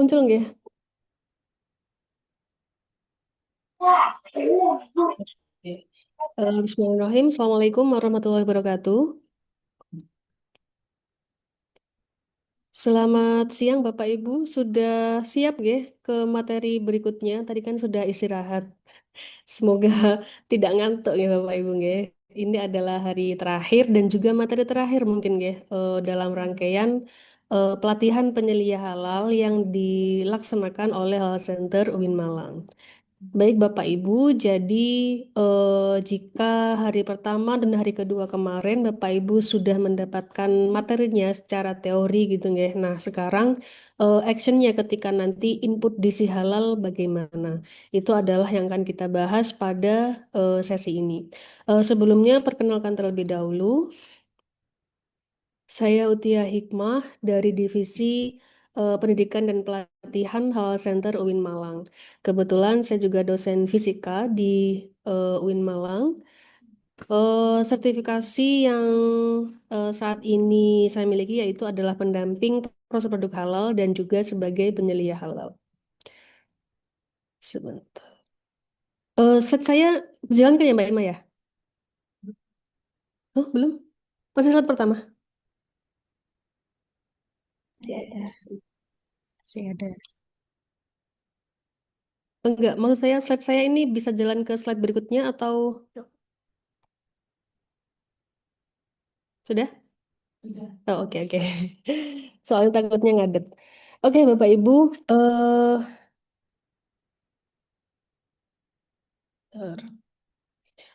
muncul nggih? Oke. Bismillahirrahmanirrahim. Assalamualaikum warahmatullahi wabarakatuh. Selamat siang Bapak Ibu. Sudah siap nggih ke materi berikutnya? Tadi kan sudah istirahat. Semoga tidak ngantuk ya Bapak Ibu nggih. Ini adalah hari terakhir dan juga materi terakhir mungkin nggih dalam rangkaian pelatihan penyelia halal yang dilaksanakan oleh Halal Center UIN Malang. Baik Bapak Ibu, jadi jika hari pertama dan hari kedua kemarin Bapak Ibu sudah mendapatkan materinya secara teori gitu nggih. Nah, sekarang actionnya ketika nanti input gizi halal bagaimana? Itu adalah yang akan kita bahas pada sesi ini. Sebelumnya perkenalkan terlebih dahulu, saya Utia Hikmah dari Divisi Pendidikan dan Pelatihan Halal Center UIN Malang. Kebetulan saya juga dosen fisika di UIN Malang. Sertifikasi yang saat ini saya miliki yaitu adalah pendamping proses produk halal dan juga sebagai penyelia halal. Sebentar. Slide saya jalan kan ya Mbak Emma ya? Oh, belum? Masih slide pertama? Masih ada, masih ada. Enggak, maksud saya slide saya ini bisa jalan ke slide berikutnya atau sudah? Oh, oke, oke. Soalnya takutnya ngadet. Oke, Bapak Ibu, eh bentar.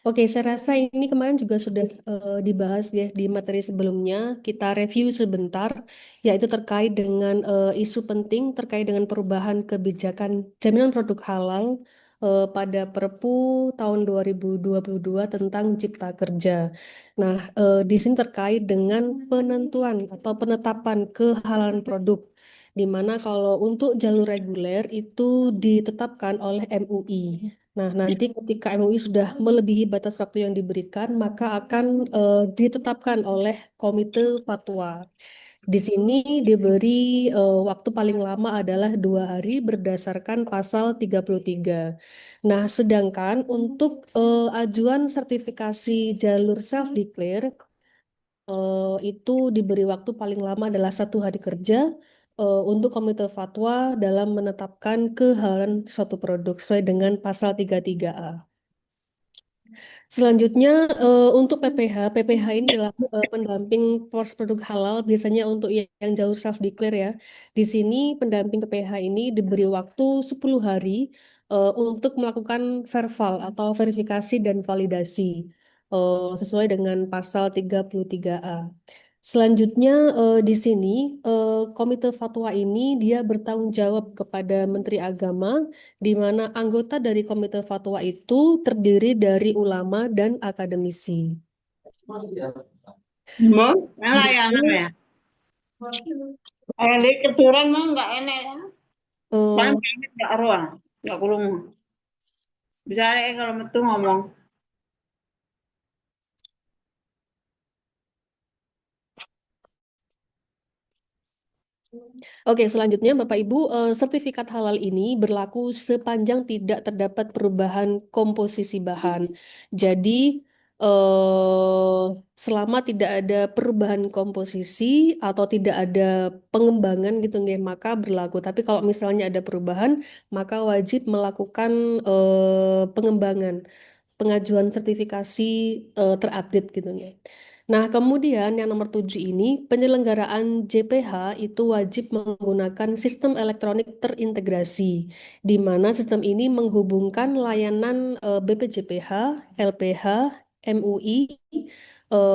Oke, saya rasa ini kemarin juga sudah dibahas ya di materi sebelumnya. Kita review sebentar, yaitu terkait dengan isu penting terkait dengan perubahan kebijakan jaminan produk halal pada Perpu tahun 2022 tentang Cipta Kerja. Nah, di sini terkait dengan penentuan atau penetapan kehalalan produk, di mana kalau untuk jalur reguler itu ditetapkan oleh MUI. Nah, nanti ketika MUI sudah melebihi batas waktu yang diberikan, maka akan ditetapkan oleh Komite Fatwa. Di sini diberi waktu paling lama adalah 2 hari berdasarkan pasal 33. Nah, sedangkan untuk ajuan sertifikasi jalur self-declare itu diberi waktu paling lama adalah 1 hari kerja untuk Komite Fatwa dalam menetapkan kehalalan suatu produk sesuai dengan pasal 33A. Selanjutnya untuk PPH ini adalah pendamping proses produk halal biasanya untuk yang jalur self declare ya. Di sini pendamping PPH ini diberi waktu 10 hari untuk melakukan verval atau verifikasi dan validasi sesuai dengan pasal 33A. Selanjutnya di sini Komite Fatwa ini dia bertanggung jawab kepada Menteri Agama di mana anggota dari Komite Fatwa itu terdiri dari ulama dan akademisi. Mau? Malah Di ya, mana, ya. Kalau keturunan mah nggak enak ya. Paling eh, enak nggak ruang, nggak kurung. Bisa kalau metu ngomong. Oke, selanjutnya Bapak Ibu, sertifikat halal ini berlaku sepanjang tidak terdapat perubahan komposisi bahan. Jadi, selama tidak ada perubahan komposisi atau tidak ada pengembangan gitu nggih, maka berlaku. Tapi kalau misalnya ada perubahan, maka wajib melakukan pengembangan, pengajuan sertifikasi terupdate gitu ya. Nah, kemudian yang nomor 7 ini, penyelenggaraan JPH itu wajib menggunakan sistem elektronik terintegrasi, di mana sistem ini menghubungkan layanan BPJPH, LPH, MUI,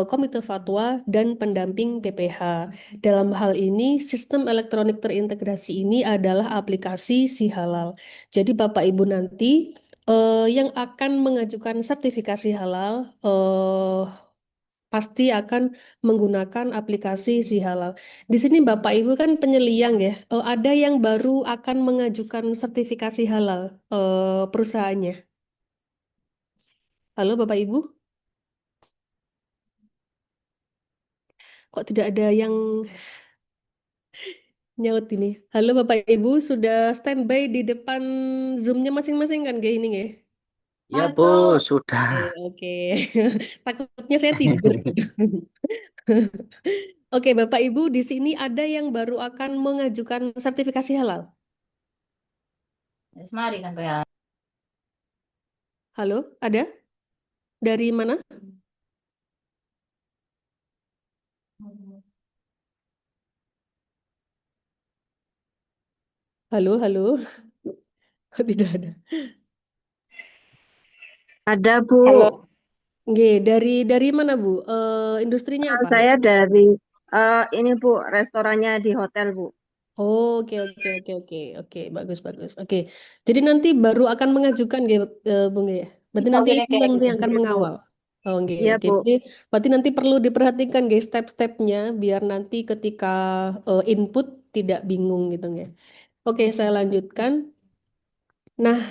Komite Fatwa, dan pendamping PPH. Dalam hal ini, sistem elektronik terintegrasi ini adalah aplikasi Si Halal. Jadi Bapak Ibu nanti yang akan mengajukan sertifikasi halal pasti akan menggunakan aplikasi Si Halal. Di sini Bapak Ibu kan penyeliang ya. Ada yang baru akan mengajukan sertifikasi halal perusahaannya. Halo Bapak Ibu, kok tidak ada yang Nyaut ini. Halo Bapak Ibu, sudah standby di depan Zoom-nya masing-masing kan kayak ini ya? Ya, Bu, Oke, sudah. oke. Takutnya saya tidur. Oke, Bapak Ibu, di sini ada yang baru akan mengajukan sertifikasi halal. Mari kan ya. Halo, ada? Dari mana? Halo, halo. Tidak ada. Ada Bu, Halo. Oke, dari mana Bu? Industrinya apa? saya dari ini Bu, restorannya di hotel Bu. Oh, oke, oke, oke, oke, oke, bagus, bagus. Oke, jadi nanti baru akan mengajukan, Bung ya. Berarti Oh, nanti gini Ibu kayak yang akan gitu Bu. mengawal. Oh, oke, Iya oke. Bu. Jadi, berarti nanti perlu diperhatikan, guys, step-stepnya, biar nanti ketika input tidak bingung gitu ya. Oke, saya lanjutkan. Nah,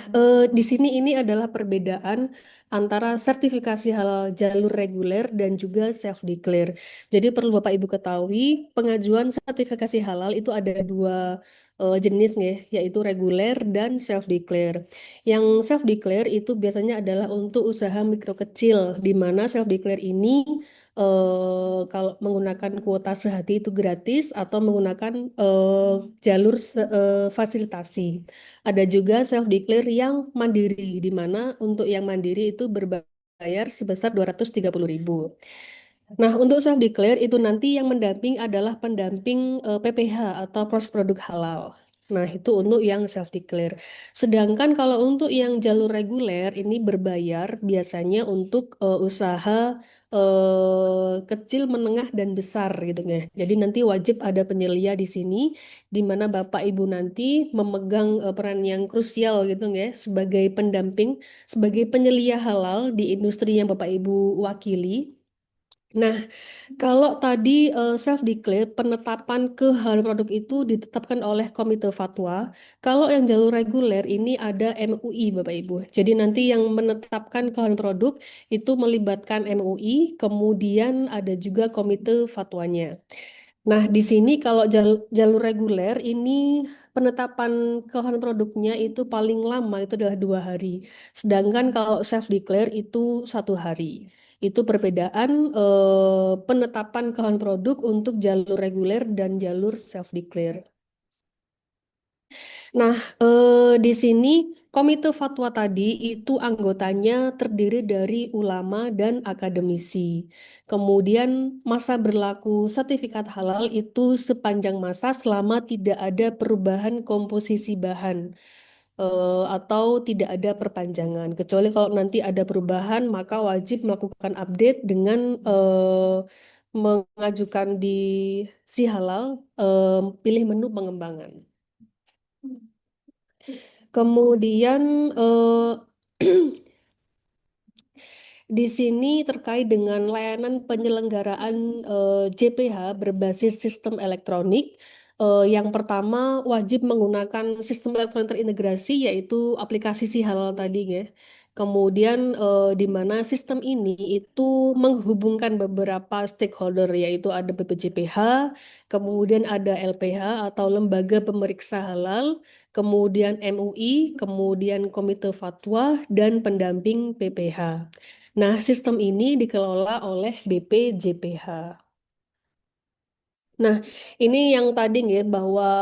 di sini ini adalah perbedaan antara sertifikasi halal jalur reguler dan juga self-declare. Jadi perlu Bapak Ibu ketahui, pengajuan sertifikasi halal itu ada dua jenis nih, yaitu reguler dan self-declare. Yang self-declare itu biasanya adalah untuk usaha mikro kecil, di mana self-declare ini kalau menggunakan kuota sehati itu gratis atau menggunakan jalur fasilitasi. Ada juga self declare yang mandiri, di mana untuk yang mandiri itu berbayar sebesar 230.000. Nah, untuk self declare itu nanti yang mendamping adalah pendamping PPH atau proses produk halal. Nah, itu untuk yang self declare. Sedangkan kalau untuk yang jalur reguler ini berbayar biasanya untuk usaha kecil, menengah dan besar gitu ya. Jadi nanti wajib ada penyelia di sini di mana Bapak Ibu nanti memegang peran yang krusial gitu ya sebagai pendamping, sebagai penyelia halal di industri yang Bapak Ibu wakili. Nah, kalau tadi self declare penetapan kehalalan produk itu ditetapkan oleh Komite Fatwa. Kalau yang jalur reguler ini ada MUI Bapak Ibu. Jadi nanti yang menetapkan kehalalan produk itu melibatkan MUI, kemudian ada juga Komite Fatwanya. Nah, di sini kalau jalur reguler ini penetapan keluaran produknya itu paling lama itu adalah 2 hari. Sedangkan kalau self declare itu 1 hari. Itu perbedaan penetapan keluaran produk untuk jalur reguler dan jalur self declare. Nah, di sini Komite Fatwa tadi itu anggotanya terdiri dari ulama dan akademisi. Kemudian masa berlaku sertifikat halal itu sepanjang masa selama tidak ada perubahan komposisi bahan atau tidak ada perpanjangan. Kecuali kalau nanti ada perubahan, maka wajib melakukan update dengan mengajukan di si halal pilih menu pengembangan. Kemudian di sini terkait dengan layanan penyelenggaraan JPH berbasis sistem elektronik. Yang pertama wajib menggunakan sistem elektronik terintegrasi yaitu aplikasi Si Halal tadi ya. Kemudian di mana sistem ini itu menghubungkan beberapa stakeholder yaitu ada BPJPH, kemudian ada LPH atau Lembaga Pemeriksa Halal, kemudian MUI, kemudian Komite Fatwa dan pendamping PPH. Nah, sistem ini dikelola oleh BPJPH. Nah, ini yang tadi ya bahwa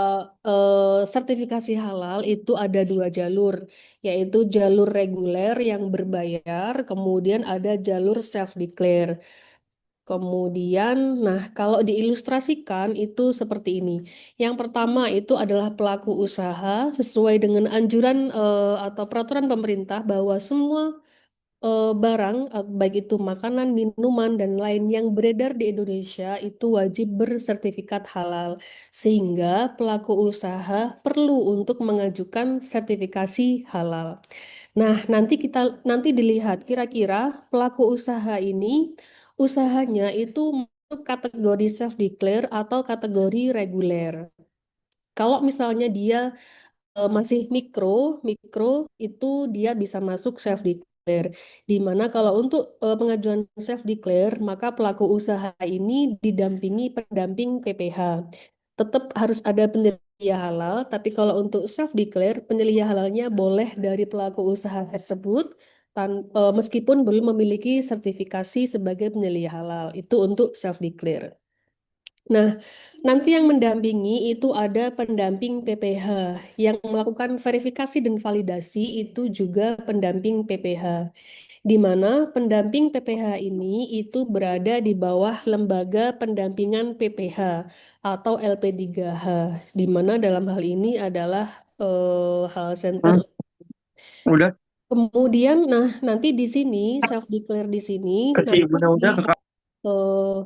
sertifikasi halal itu ada 2 jalur, yaitu jalur reguler yang berbayar, kemudian ada jalur self-declare. Kemudian, nah kalau diilustrasikan itu seperti ini. Yang pertama itu adalah pelaku usaha sesuai dengan anjuran atau peraturan pemerintah bahwa semua barang, baik itu makanan, minuman, dan lain yang beredar di Indonesia itu wajib bersertifikat halal, sehingga pelaku usaha perlu untuk mengajukan sertifikasi halal. Nah, nanti dilihat kira-kira pelaku usaha ini usahanya itu masuk kategori self declare atau kategori reguler. Kalau misalnya dia masih mikro, mikro itu dia bisa masuk self declare. Di mana kalau untuk pengajuan self declare, maka pelaku usaha ini didampingi pendamping PPH. tetap harus ada penyelia halal, tapi kalau untuk self declare, penyelia halalnya boleh dari pelaku usaha tersebut meskipun belum memiliki sertifikasi sebagai penyelia halal. Itu untuk self declare. Nah, nanti yang mendampingi itu ada pendamping PPH. Yang melakukan verifikasi dan validasi itu juga pendamping PPH. Di mana pendamping PPH ini itu berada di bawah Lembaga Pendampingan PPH atau LP3H. Di mana dalam hal ini adalah Hal Center. Udah Kemudian, nanti di sini self declare di sini kasih nanti udah ke eh,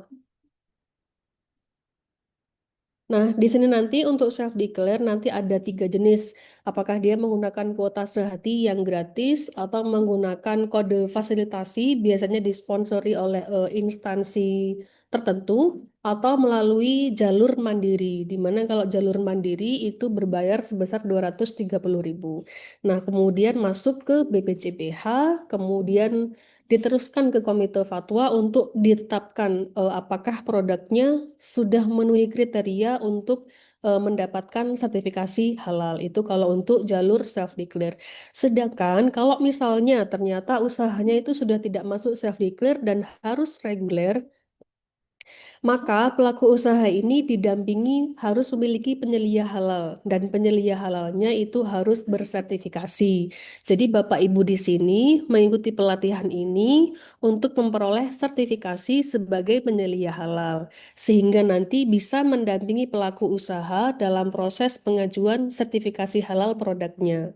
Nah, di sini nanti untuk self declare nanti ada 3 jenis. Apakah dia menggunakan kuota sehati yang gratis atau menggunakan kode fasilitasi biasanya disponsori oleh instansi tertentu atau melalui jalur mandiri. Di mana kalau jalur mandiri itu berbayar sebesar 230.000. Nah, kemudian masuk ke BPCPH, kemudian diteruskan ke Komite Fatwa untuk ditetapkan apakah produknya sudah memenuhi kriteria untuk mendapatkan sertifikasi halal. Itu kalau untuk jalur self declare. Sedangkan kalau misalnya ternyata usahanya itu sudah tidak masuk self declare dan harus reguler, maka pelaku usaha ini didampingi harus memiliki penyelia halal dan penyelia halalnya itu harus bersertifikasi. Jadi Bapak Ibu di sini mengikuti pelatihan ini untuk memperoleh sertifikasi sebagai penyelia halal sehingga nanti bisa mendampingi pelaku usaha dalam proses pengajuan sertifikasi halal produknya.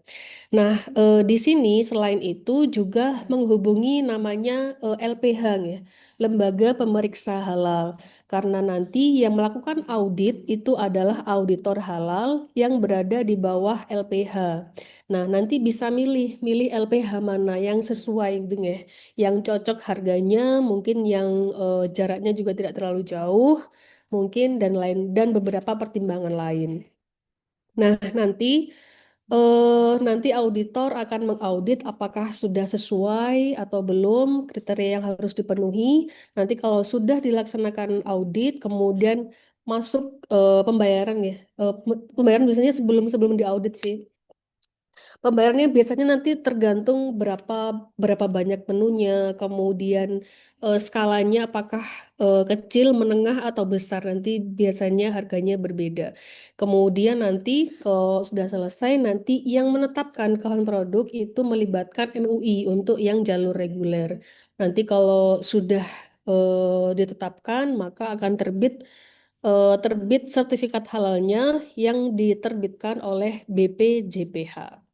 Nah, di sini selain itu juga menghubungi namanya LPH ya, Lembaga Pemeriksa Halal. Karena nanti yang melakukan audit itu adalah auditor halal yang berada di bawah LPH. Nah, nanti bisa milih LPH mana yang sesuai gitu ya, yang cocok harganya, mungkin yang jaraknya juga tidak terlalu jauh, mungkin dan beberapa pertimbangan lain. Nah, nanti auditor akan mengaudit apakah sudah sesuai atau belum kriteria yang harus dipenuhi. Nanti kalau sudah dilaksanakan audit, kemudian masuk pembayaran ya. Pembayaran biasanya sebelum sebelum diaudit sih. Pembayarannya biasanya nanti tergantung berapa berapa banyak menunya, kemudian skalanya apakah kecil, menengah atau besar. Nanti biasanya harganya berbeda. Kemudian nanti kalau sudah selesai, nanti yang menetapkan kawan produk itu melibatkan MUI untuk yang jalur reguler. Nanti kalau sudah ditetapkan, maka akan terbit sertifikat halalnya yang diterbitkan oleh BPJPH.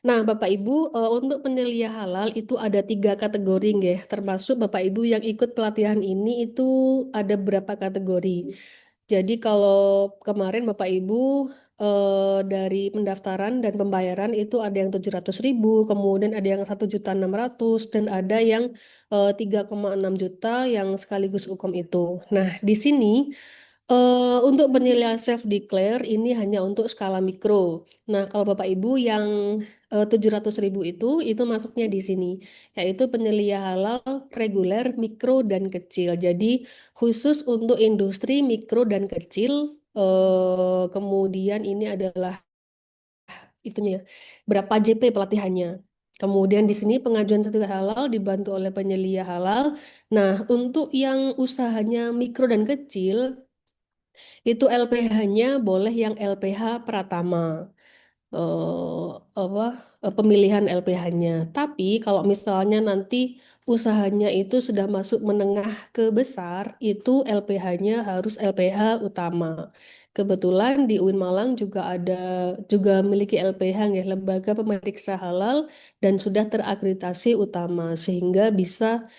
Nah, Bapak Ibu, untuk penyelia halal itu ada 3 kategori, nggih. Termasuk Bapak Ibu yang ikut pelatihan ini itu ada berapa kategori. Jadi kalau kemarin Bapak Ibu dari pendaftaran dan pembayaran itu ada yang 700.000, kemudian ada yang 1.600.000 dan ada yang 3,6 juta yang sekaligus hukum itu. Nah, di sini untuk penilaian self declare ini hanya untuk skala mikro. Nah, kalau Bapak Ibu yang 700.000 itu masuknya di sini, yaitu penyelia halal reguler, mikro, dan kecil. Jadi khusus untuk industri mikro dan kecil, kemudian ini adalah itunya, berapa JP pelatihannya. Kemudian di sini pengajuan sertifikat halal dibantu oleh penyelia halal. Nah, untuk yang usahanya mikro dan kecil, itu LPH-nya boleh yang LPH Pratama eh, apa pemilihan LPH-nya. Tapi kalau misalnya nanti usahanya itu sudah masuk menengah ke besar, itu LPH-nya harus LPH utama. Kebetulan di UIN Malang juga memiliki LPH ya, Lembaga Pemeriksa Halal dan sudah terakreditasi utama sehingga bisa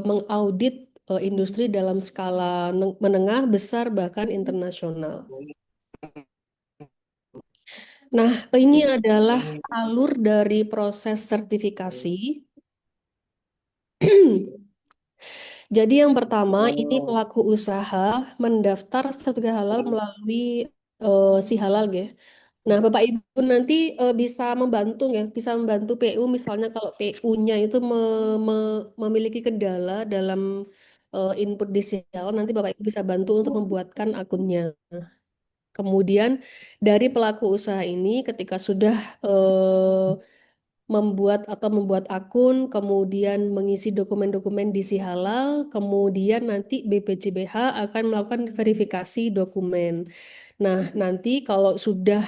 mengaudit industri dalam skala menengah, besar bahkan internasional. Nah, ini adalah alur dari proses sertifikasi. Jadi yang pertama ini pelaku usaha mendaftar sertifikat halal melalui si halal ya. Nah, Bapak Ibu nanti bisa membantu ya, bisa membantu PU misalnya kalau PU-nya itu memiliki kendala dalam input di sial, nanti Bapak Ibu bisa bantu untuk membuatkan akunnya. Kemudian dari pelaku usaha ini ketika sudah membuat akun, kemudian mengisi dokumen-dokumen di si halal, kemudian nanti BPJBH akan melakukan verifikasi dokumen. Nah, nanti kalau sudah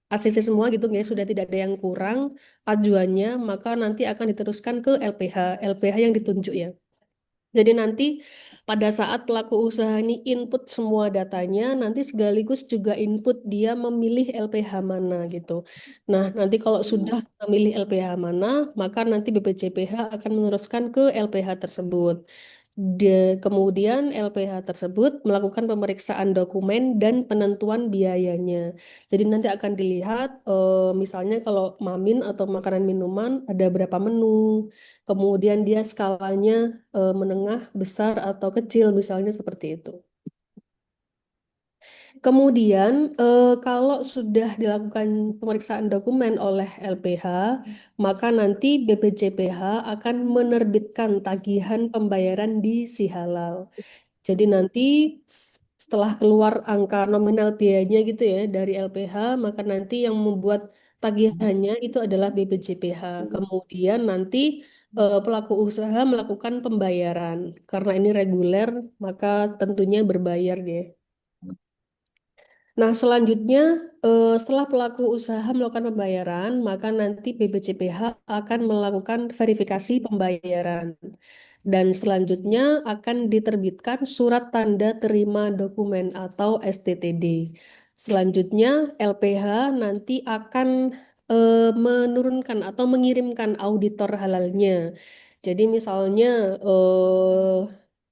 ACC semua gitu ya, sudah tidak ada yang kurang ajuannya, maka nanti akan diteruskan ke LPH yang ditunjuk ya. Jadi nanti pada saat pelaku usaha ini input semua datanya, nanti sekaligus juga input dia memilih LPH mana gitu. Nah, nanti kalau sudah memilih LPH mana, maka nanti BPJPH akan meneruskan ke LPH tersebut. Kemudian LPH tersebut melakukan pemeriksaan dokumen dan penentuan biayanya. Jadi nanti akan dilihat, misalnya kalau mamin atau makanan minuman ada berapa menu, kemudian dia skalanya menengah, besar, atau kecil, misalnya seperti itu. Kemudian, kalau sudah dilakukan pemeriksaan dokumen oleh LPH, maka nanti BPJPH akan menerbitkan tagihan pembayaran di si halal. Jadi nanti setelah keluar angka nominal biayanya gitu ya dari LPH, maka nanti yang membuat tagihannya itu adalah BPJPH. Kemudian nanti pelaku usaha melakukan pembayaran. Karena ini reguler, maka tentunya berbayar deh. Nah, selanjutnya setelah pelaku usaha melakukan pembayaran, maka nanti BPJPH akan melakukan verifikasi pembayaran. Dan selanjutnya akan diterbitkan surat tanda terima dokumen atau STTD. Selanjutnya LPH nanti akan menurunkan atau mengirimkan auditor halalnya. Jadi misalnya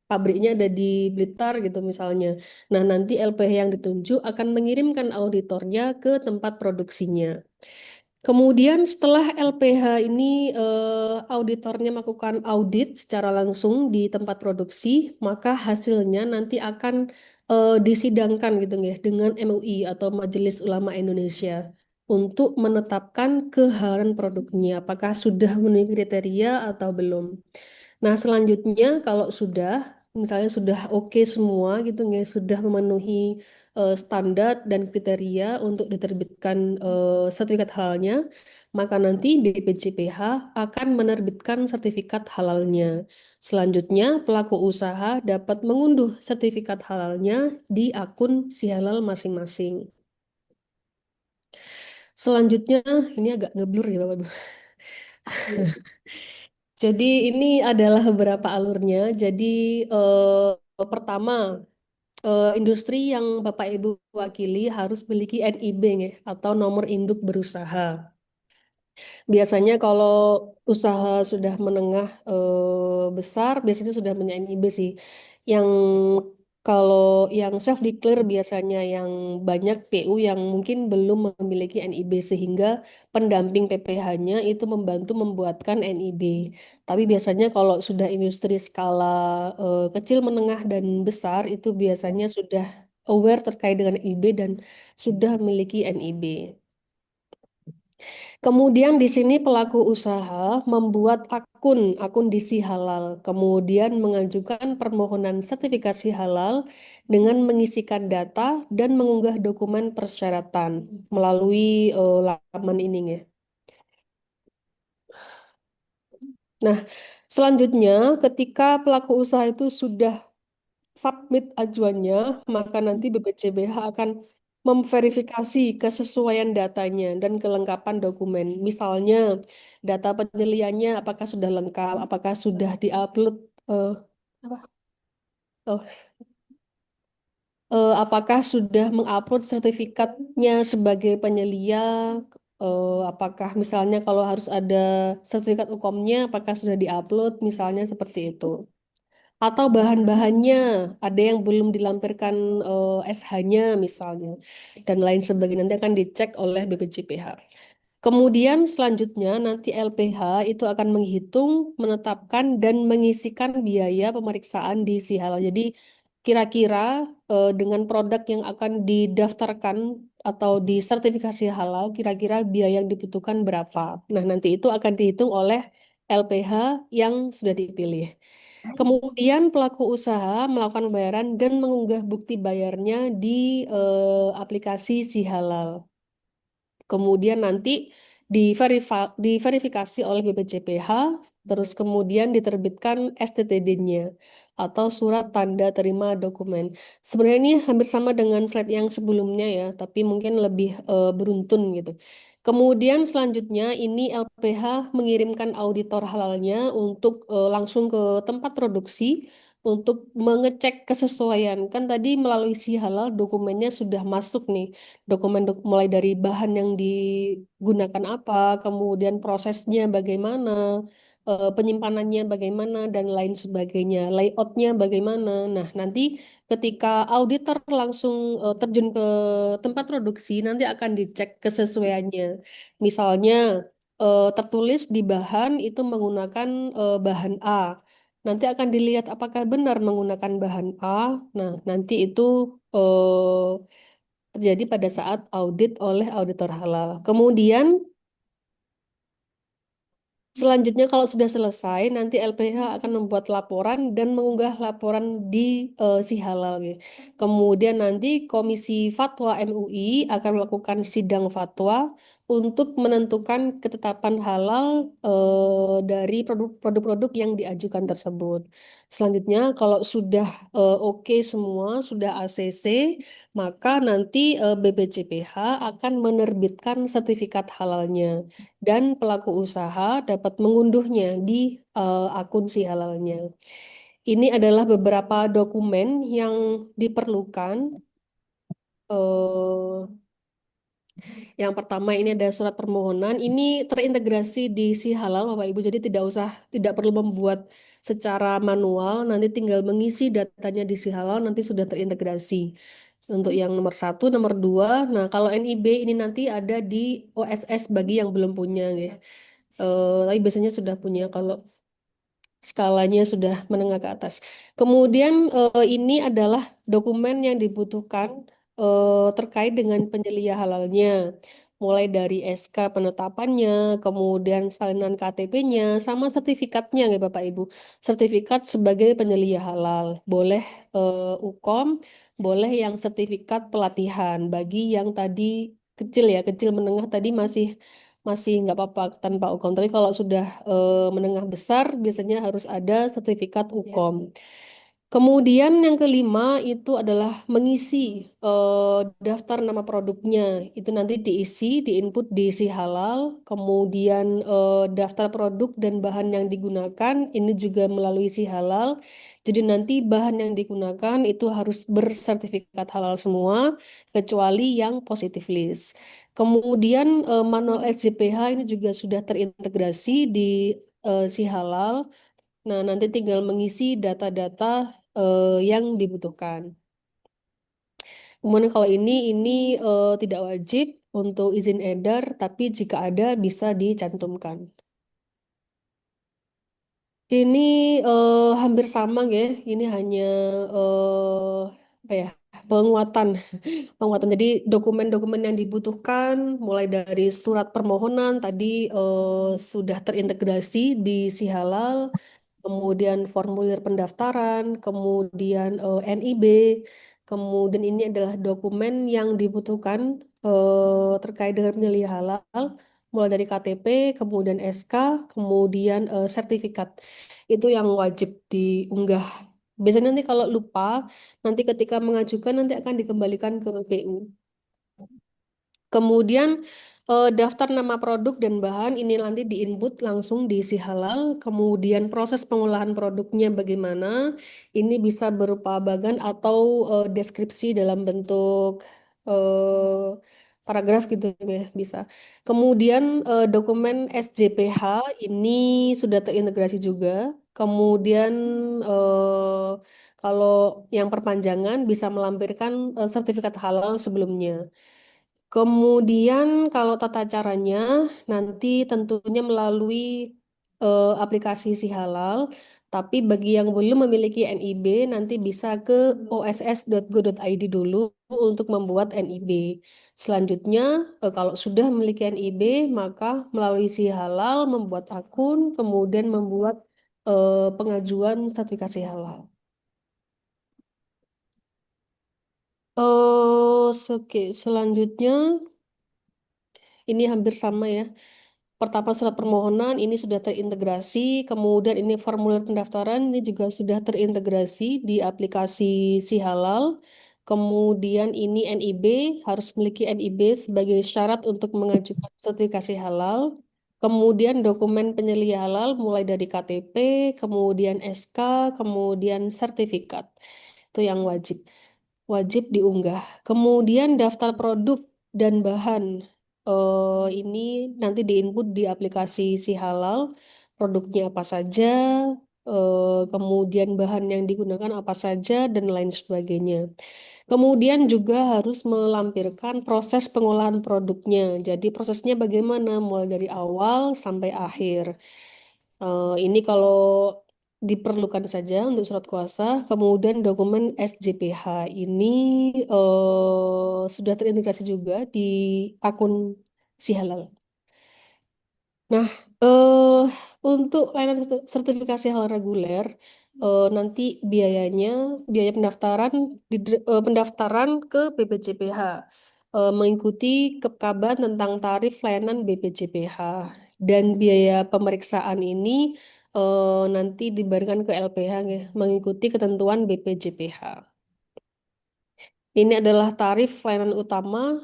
pabriknya ada di Blitar gitu misalnya. Nah, nanti LPH yang ditunjuk akan mengirimkan auditornya ke tempat produksinya. Kemudian setelah LPH ini auditornya melakukan audit secara langsung di tempat produksi, maka hasilnya nanti akan disidangkan gitu ya dengan MUI atau Majelis Ulama Indonesia untuk menetapkan kehalalan produknya, apakah sudah memenuhi kriteria atau belum. Nah, selanjutnya kalau sudah, misalnya sudah oke semua gitu ya, sudah memenuhi standar dan kriteria untuk diterbitkan sertifikat halalnya, maka nanti BPJPH akan menerbitkan sertifikat halalnya. Selanjutnya, pelaku usaha dapat mengunduh sertifikat halalnya di akun si halal masing-masing. Selanjutnya, ini agak ngeblur ya Bapak Ibu. Jadi ini adalah beberapa alurnya. Jadi pertama, industri yang Bapak Ibu wakili harus memiliki NIB ya, atau nomor induk berusaha. Biasanya kalau usaha sudah menengah besar, biasanya sudah punya NIB sih. Yang kalau yang self declare biasanya yang banyak PU yang mungkin belum memiliki NIB sehingga pendamping PPH-nya itu membantu membuatkan NIB. Tapi biasanya kalau sudah industri skala kecil, menengah dan besar itu biasanya sudah aware terkait dengan NIB dan sudah memiliki NIB. Kemudian di sini pelaku usaha membuat akun di halal, kemudian mengajukan permohonan sertifikasi halal dengan mengisikan data dan mengunggah dokumen persyaratan melalui laman ini ya. Nah, selanjutnya ketika pelaku usaha itu sudah submit ajuannya, maka nanti BPJBH akan memverifikasi kesesuaian datanya dan kelengkapan dokumen. Misalnya, data penilaiannya apakah sudah lengkap, apakah sudah diupload, apa? Oh, apakah sudah mengupload sertifikatnya sebagai penyelia, apakah misalnya kalau harus ada sertifikat UKOM-nya, apakah sudah diupload, misalnya seperti itu. Atau bahan-bahannya ada yang belum dilampirkan SH-nya misalnya dan lain sebagainya nanti akan dicek oleh BPJPH. Kemudian selanjutnya nanti LPH itu akan menghitung, menetapkan dan mengisikan biaya pemeriksaan di si halal. Jadi kira-kira dengan produk yang akan didaftarkan atau disertifikasi halal, kira-kira biaya yang dibutuhkan berapa. Nah, nanti itu akan dihitung oleh LPH yang sudah dipilih. Kemudian pelaku usaha melakukan pembayaran dan mengunggah bukti bayarnya di aplikasi Si Halal. Kemudian nanti diverifikasi oleh BPJPH, terus kemudian diterbitkan STTD-nya atau surat tanda terima dokumen. Sebenarnya ini hampir sama dengan slide yang sebelumnya ya, tapi mungkin lebih beruntun gitu. Kemudian selanjutnya ini LPH mengirimkan auditor halalnya untuk langsung ke tempat produksi untuk mengecek kesesuaian. Kan tadi melalui Si Halal dokumennya sudah masuk nih mulai dari bahan yang digunakan apa, kemudian prosesnya bagaimana, penyimpanannya bagaimana, dan lain sebagainya, layoutnya bagaimana. Nah, nanti ketika auditor langsung terjun ke tempat produksi, nanti akan dicek kesesuaiannya. Misalnya, tertulis di bahan itu menggunakan bahan A. Nanti akan dilihat apakah benar menggunakan bahan A. Nah, nanti itu terjadi pada saat audit oleh auditor halal. Kemudian selanjutnya kalau sudah selesai, nanti LPH akan membuat laporan dan mengunggah laporan di Si Halal. Gitu. Kemudian nanti Komisi Fatwa MUI akan melakukan sidang fatwa untuk menentukan ketetapan halal dari produk-produk yang diajukan tersebut. Selanjutnya, kalau sudah oke semua, sudah ACC, maka nanti BPJPH akan menerbitkan sertifikat halalnya dan pelaku usaha dapat mengunduhnya di akun Si Halalnya. Ini adalah beberapa dokumen yang diperlukan. eh, yang pertama ini ada surat permohonan. Ini terintegrasi di Si Halal, Bapak Ibu. Jadi tidak perlu membuat secara manual. Nanti tinggal mengisi datanya di Si Halal. Nanti sudah terintegrasi. Untuk yang nomor satu, nomor dua. Nah, kalau NIB ini nanti ada di OSS bagi yang belum punya, ya. Tapi biasanya sudah punya kalau skalanya sudah menengah ke atas. Kemudian ini adalah dokumen yang dibutuhkan terkait dengan penyelia halalnya, mulai dari SK penetapannya, kemudian salinan KTP-nya, sama sertifikatnya ya Bapak Ibu. Sertifikat sebagai penyelia halal, boleh UKOM, boleh yang sertifikat pelatihan. Bagi yang tadi kecil ya, kecil menengah tadi masih masih nggak apa-apa tanpa UKOM. Tapi kalau sudah menengah besar biasanya harus ada sertifikat UKOM. Kemudian yang kelima itu adalah mengisi daftar nama produknya. Itu nanti diisi, diinput di Si Halal. Kemudian daftar produk dan bahan yang digunakan ini juga melalui Si Halal. Jadi nanti bahan yang digunakan itu harus bersertifikat halal semua, kecuali yang positif list. Kemudian manual SJPH ini juga sudah terintegrasi di Si Halal. Nah, nanti tinggal mengisi data-data yang dibutuhkan. Kemudian kalau ini tidak wajib untuk izin edar, tapi jika ada bisa dicantumkan. Ini hampir sama ya. Ini hanya apa ya, penguatan. Penguatan. Jadi dokumen-dokumen yang dibutuhkan mulai dari surat permohonan tadi sudah terintegrasi di Si Halal, kemudian formulir pendaftaran, kemudian NIB, kemudian ini adalah dokumen yang dibutuhkan terkait dengan penyelia halal, mulai dari KTP, kemudian SK, kemudian sertifikat. Itu yang wajib diunggah. Biasanya nanti kalau lupa, nanti ketika mengajukan nanti akan dikembalikan ke PU. Kemudian daftar nama produk dan bahan ini nanti diinput langsung di Si Halal. Kemudian proses pengolahan produknya bagaimana? Ini bisa berupa bagan atau deskripsi dalam bentuk paragraf gitu ya bisa. Kemudian dokumen SJPH ini sudah terintegrasi juga. Kemudian kalau yang perpanjangan bisa melampirkan sertifikat halal sebelumnya. Kemudian kalau tata caranya nanti tentunya melalui aplikasi Si Halal, Tapi bagi yang belum memiliki NIB, nanti bisa ke oss.go.id dulu untuk membuat NIB. Selanjutnya, kalau sudah memiliki NIB, maka melalui Si Halal membuat akun, kemudian membuat pengajuan sertifikasi halal. Oke, selanjutnya ini hampir sama ya. Pertama surat permohonan ini sudah terintegrasi, kemudian ini formulir pendaftaran ini juga sudah terintegrasi di aplikasi Si Halal. Kemudian ini NIB harus memiliki NIB sebagai syarat untuk mengajukan sertifikasi halal. Kemudian dokumen penyelia halal mulai dari KTP, kemudian SK, kemudian sertifikat. Itu yang wajib diunggah. Kemudian daftar produk dan bahan ini nanti diinput di aplikasi Si Halal, produknya apa saja, kemudian bahan yang digunakan apa saja, dan lain sebagainya. Kemudian juga harus melampirkan proses pengolahan produknya. Jadi prosesnya bagaimana, mulai dari awal sampai akhir. Ini kalau diperlukan saja untuk surat kuasa, kemudian dokumen SJPH ini sudah terintegrasi juga di akun Si Halal. Nah, eh untuk layanan sertifikasi halal reguler, nanti biaya pendaftaran pendaftaran ke BPJPH mengikuti kekaban tentang tarif layanan BPJPH dan biaya pemeriksaan ini nanti dibagikan ke LPH ya, mengikuti ketentuan BPJPH. Ini adalah tarif layanan utama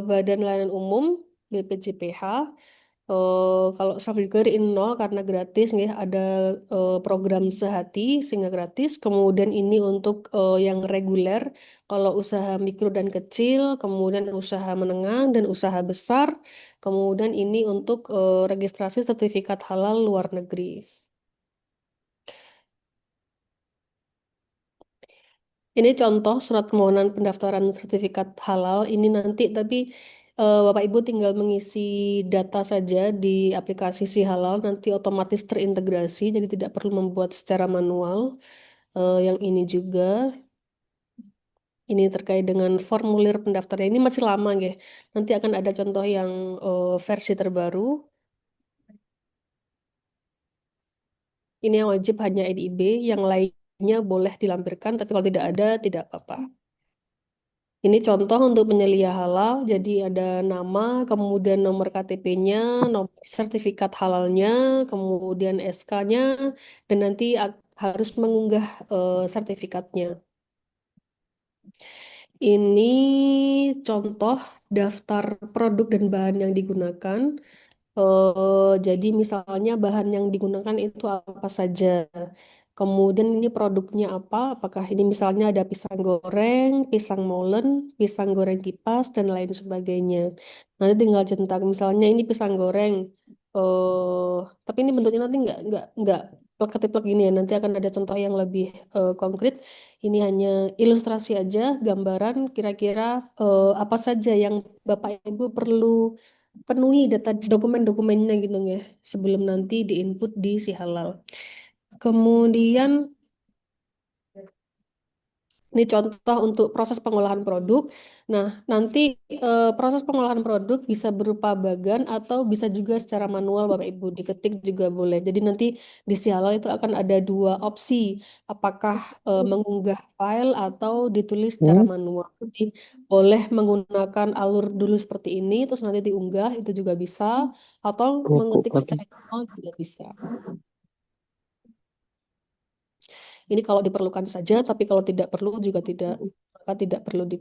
Badan Layanan Umum BPJPH. Kalau self-declare ini nol karena gratis nih, ada program Sehati sehingga gratis. Kemudian ini untuk yang reguler, kalau usaha mikro dan kecil, kemudian usaha menengah dan usaha besar. Kemudian ini untuk registrasi sertifikat halal luar negeri. Ini contoh surat permohonan pendaftaran sertifikat halal. Ini nanti tapi Bapak Ibu tinggal mengisi data saja di aplikasi Si Halal, nanti otomatis terintegrasi, jadi tidak perlu membuat secara manual. Yang ini juga, ini terkait dengan formulir pendaftaran. Ini masih lama ya. Nanti akan ada contoh yang versi terbaru. Ini yang wajib hanya NIB, yang lainnya boleh dilampirkan, tapi kalau tidak ada, tidak apa-apa. Ini contoh untuk penyelia halal, jadi ada nama, kemudian nomor KTP-nya, nomor sertifikat halalnya, kemudian SK-nya, dan nanti harus mengunggah sertifikatnya. Ini contoh daftar produk dan bahan yang digunakan. Jadi misalnya bahan yang digunakan itu apa saja. Kemudian ini produknya apa? Apakah ini misalnya ada pisang goreng, pisang molen, pisang goreng kipas, dan lain sebagainya. Nanti tinggal centang. Misalnya ini pisang goreng. eh tapi ini bentuknya nanti nggak plek-ketiplek gini ya. Nanti akan ada contoh yang lebih konkret. Ini hanya ilustrasi aja, gambaran kira-kira apa saja yang Bapak Ibu perlu penuhi data dokumen-dokumennya gitu ya sebelum nanti diinput di Si Halal. Kemudian ini contoh untuk proses pengolahan produk. Nah, nanti proses pengolahan produk bisa berupa bagan atau bisa juga secara manual Bapak Ibu diketik juga boleh. Jadi nanti di Si Halal itu akan ada dua opsi, apakah mengunggah file atau ditulis secara manual. Jadi boleh menggunakan alur dulu seperti ini, terus nanti diunggah itu juga bisa, atau mengetik secara manual juga bisa. Ini kalau diperlukan saja, tapi kalau tidak perlu juga tidak, maka tidak perlu di.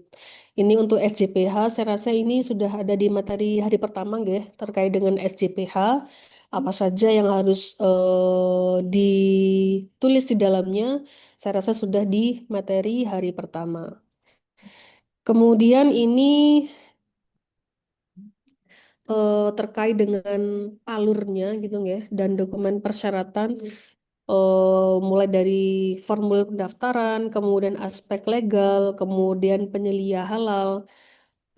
Ini untuk SJPH, saya rasa ini sudah ada di materi hari pertama, ya, terkait dengan SJPH. Apa saja yang harus ditulis di dalamnya, saya rasa sudah di materi hari pertama. Kemudian ini terkait dengan alurnya gitu ya, dan dokumen persyaratan. Mulai dari formulir pendaftaran, kemudian aspek legal, kemudian penyelia halal.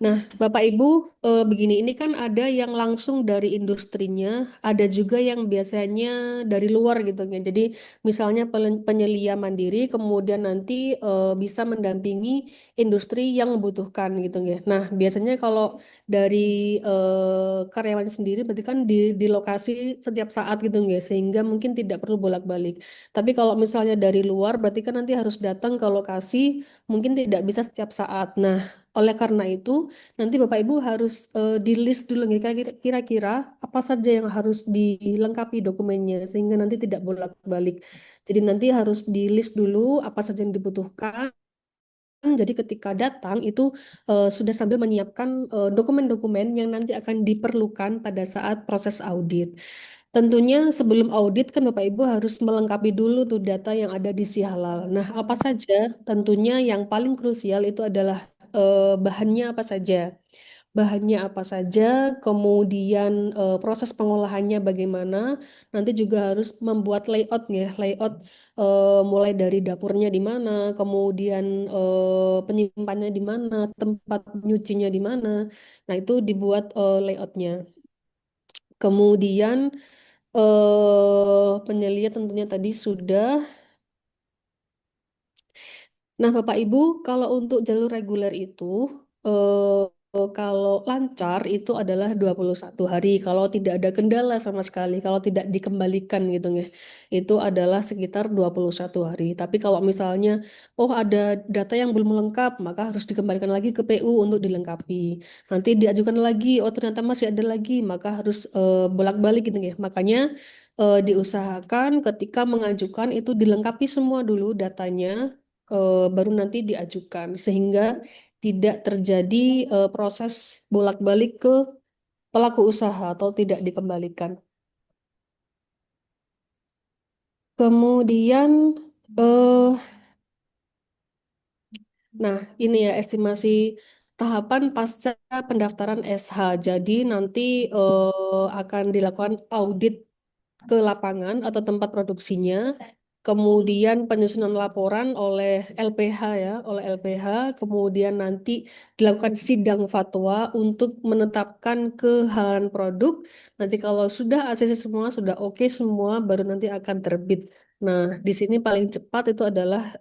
Nah, Bapak Ibu, begini, ini kan ada yang langsung dari industrinya, ada juga yang biasanya dari luar gitu ya. Jadi misalnya penyelia mandiri, kemudian nanti bisa mendampingi industri yang membutuhkan gitu ya. Nah, biasanya kalau dari karyawan sendiri, berarti kan di lokasi setiap saat gitu ya, sehingga mungkin tidak perlu bolak-balik. Tapi kalau misalnya dari luar, berarti kan nanti harus datang ke lokasi, mungkin tidak bisa setiap saat. Nah, oleh karena itu nanti Bapak Ibu harus di list dulu nih kira-kira apa saja yang harus dilengkapi dokumennya sehingga nanti tidak bolak-balik. Jadi nanti harus di list dulu apa saja yang dibutuhkan. Jadi ketika datang itu sudah sambil menyiapkan dokumen-dokumen yang nanti akan diperlukan pada saat proses audit. Tentunya sebelum audit kan Bapak Ibu harus melengkapi dulu tuh data yang ada di si halal. Nah, apa saja? Tentunya yang paling krusial itu adalah bahannya apa saja. Bahannya apa saja, kemudian proses pengolahannya bagaimana. Nanti juga harus membuat layoutnya, layout mulai dari dapurnya di mana, kemudian penyimpanannya di mana, tempat nyucinya di mana. Nah, itu dibuat layoutnya. Kemudian penyelia tentunya tadi sudah. Nah, Bapak Ibu, kalau untuk jalur reguler itu, kalau lancar itu adalah 21 hari. Kalau tidak ada kendala sama sekali, kalau tidak dikembalikan gitu ya, itu adalah sekitar 21 hari. Tapi kalau misalnya, oh ada data yang belum lengkap, maka harus dikembalikan lagi ke PU untuk dilengkapi. Nanti diajukan lagi, oh ternyata masih ada lagi, maka harus bolak-balik gitu ya. Makanya diusahakan ketika mengajukan itu dilengkapi semua dulu datanya baru nanti diajukan sehingga tidak terjadi proses bolak-balik ke pelaku usaha atau tidak dikembalikan. Kemudian eh nah ini ya estimasi tahapan pasca pendaftaran SH. Jadi nanti akan dilakukan audit ke lapangan atau tempat produksinya, kemudian penyusunan laporan oleh LPH ya, oleh LPH, kemudian nanti dilakukan sidang fatwa untuk menetapkan kehalalan produk. Nanti kalau sudah ACC semua, sudah oke semua, baru nanti akan terbit. Nah, di sini paling cepat itu adalah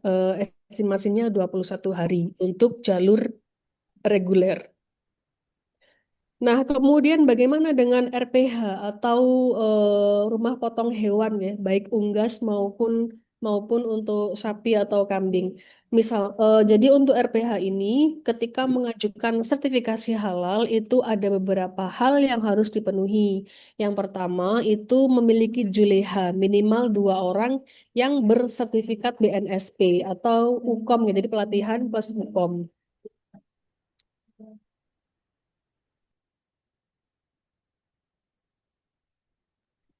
estimasinya 21 hari untuk jalur reguler. Nah, kemudian bagaimana dengan RPH atau rumah potong hewan ya, baik unggas maupun maupun untuk sapi atau kambing. Misal, jadi untuk RPH ini ketika mengajukan sertifikasi halal itu ada beberapa hal yang harus dipenuhi. Yang pertama itu memiliki juleha minimal 2 orang yang bersertifikat BNSP atau UKOM ya, jadi pelatihan plus UKOM.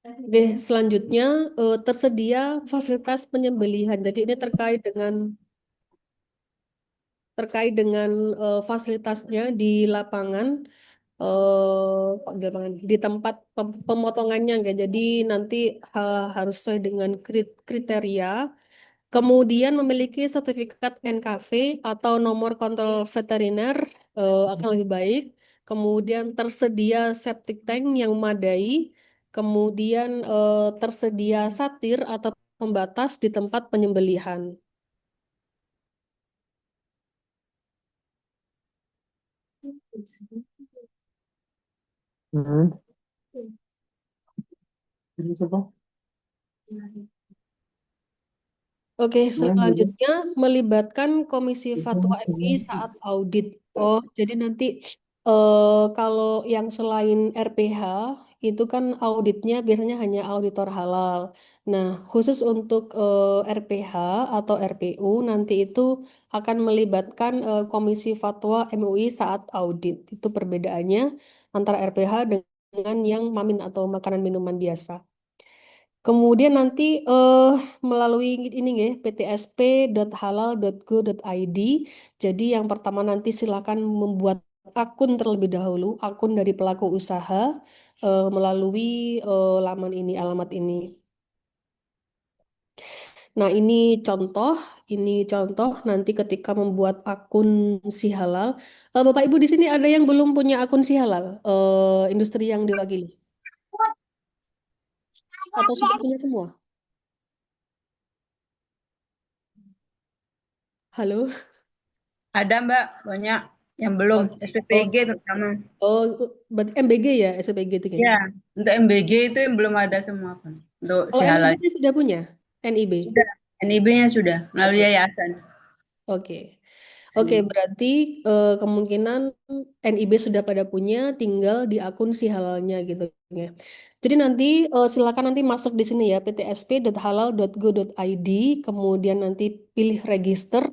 Oke, selanjutnya tersedia fasilitas penyembelihan. Jadi ini terkait dengan fasilitasnya di lapangan, di di tempat pemotongannya, enggak. Jadi nanti harus sesuai dengan kriteria. Kemudian memiliki sertifikat NKV atau nomor kontrol veteriner akan lebih baik. Kemudian tersedia septic tank yang memadai. Kemudian tersedia satir atau pembatas di tempat penyembelihan. Hmm. Oke, selanjutnya melibatkan Komisi Fatwa MUI saat audit. Oh, jadi nanti kalau yang selain RPH itu kan auditnya biasanya hanya auditor halal. Nah, khusus untuk RPH atau RPU nanti itu akan melibatkan Komisi Fatwa MUI saat audit. Itu perbedaannya antara RPH dengan yang mamin atau makanan minuman biasa. Kemudian nanti melalui ini ya ptsp.halal.go.id. Jadi yang pertama nanti silakan membuat akun terlebih dahulu, akun dari pelaku usaha melalui laman ini, alamat ini. Nah, ini contoh nanti ketika membuat akun si halal. Bapak Ibu di sini ada yang belum punya akun si halal, industri yang diwakili, atau sudah punya semua? Halo? Ada Mbak, banyak yang belum, Oke. SPPG Oke. terutama. Oh, berarti MBG ya, SPG itu kayaknya. Ya, untuk MBG itu yang belum ada semua kan. Untuk si Kalau halal. NIB-nya sudah punya? NIB. Sudah, NIB-nya sudah melalui Oke. yayasan. Oke. Oke, berarti kemungkinan NIB sudah pada punya, tinggal di akun si halalnya gitu ya. Jadi nanti silakan nanti masuk di sini ya, ptsp.halal.go.id, kemudian nanti pilih register.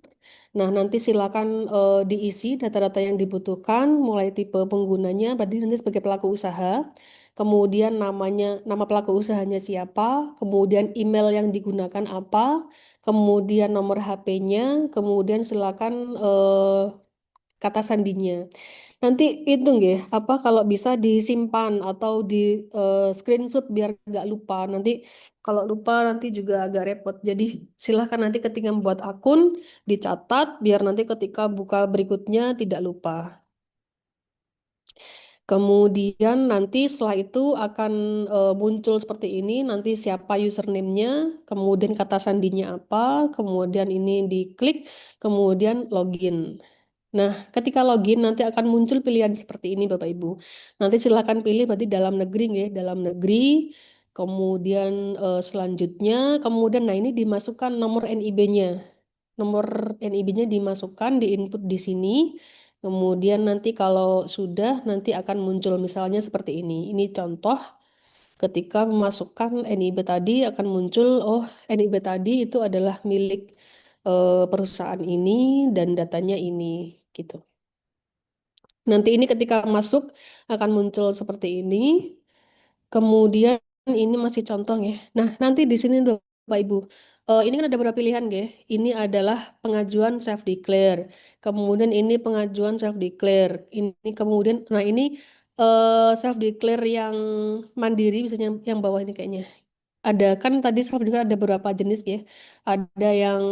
Nah, nanti silakan diisi data-data yang dibutuhkan, mulai tipe penggunanya, berarti nanti sebagai pelaku usaha, kemudian nama pelaku usahanya siapa, kemudian email yang digunakan apa, kemudian nomor HP-nya, kemudian silakan kata sandinya. Nanti hitung ya, apa kalau bisa disimpan atau di screenshot biar nggak lupa. Nanti kalau lupa nanti juga agak repot. Jadi silahkan nanti ketika membuat akun dicatat biar nanti ketika buka berikutnya tidak lupa. Kemudian nanti setelah itu akan muncul seperti ini, nanti siapa username-nya, kemudian kata sandinya apa, kemudian ini diklik, kemudian login. Nah, ketika login nanti akan muncul pilihan seperti ini Bapak Ibu. Nanti silakan pilih berarti dalam negeri ya, dalam negeri. Kemudian selanjutnya, kemudian nah ini dimasukkan nomor NIB-nya. Nomor NIB-nya dimasukkan, diinput di sini. Kemudian nanti kalau sudah nanti akan muncul misalnya seperti ini. Ini contoh ketika memasukkan NIB tadi akan muncul oh NIB tadi itu adalah milik perusahaan ini dan datanya ini gitu. Nanti ini ketika masuk akan muncul seperti ini. Kemudian ini masih contoh ya. Nah, nanti di sini Bapak Ibu. Ini kan ada beberapa pilihan ya. Ini adalah pengajuan self declare. Kemudian ini pengajuan self declare. Ini kemudian nah ini self declare yang mandiri misalnya yang bawah ini kayaknya. Ada kan tadi self declare ada beberapa jenis ya. Ada yang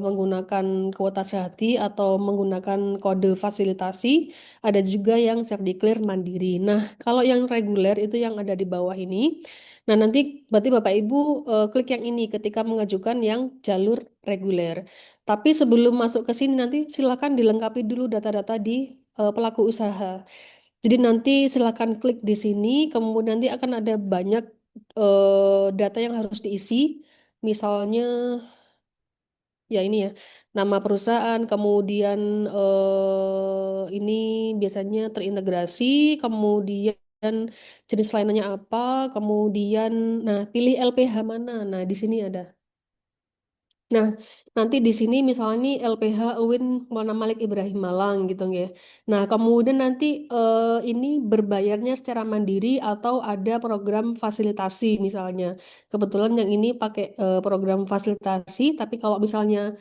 menggunakan kuota sehati atau menggunakan kode fasilitasi. Ada juga yang self declare mandiri. Nah, kalau yang reguler itu yang ada di bawah ini. Nah, nanti berarti Bapak Ibu klik yang ini ketika mengajukan yang jalur reguler. Tapi sebelum masuk ke sini nanti silakan dilengkapi dulu data-data di pelaku usaha. Jadi nanti silakan klik di sini, kemudian nanti akan ada banyak data yang harus diisi. Misalnya ya ini ya, nama perusahaan, kemudian ini biasanya terintegrasi, kemudian jenis layanannya apa, kemudian nah pilih LPH mana. Nah, di sini ada. Nah, nanti di sini misalnya ini LPH UIN Mona Malik Ibrahim Malang gitu ya. Nah, kemudian nanti ini berbayarnya secara mandiri atau ada program fasilitasi misalnya. Kebetulan yang ini pakai program fasilitasi, tapi kalau misalnya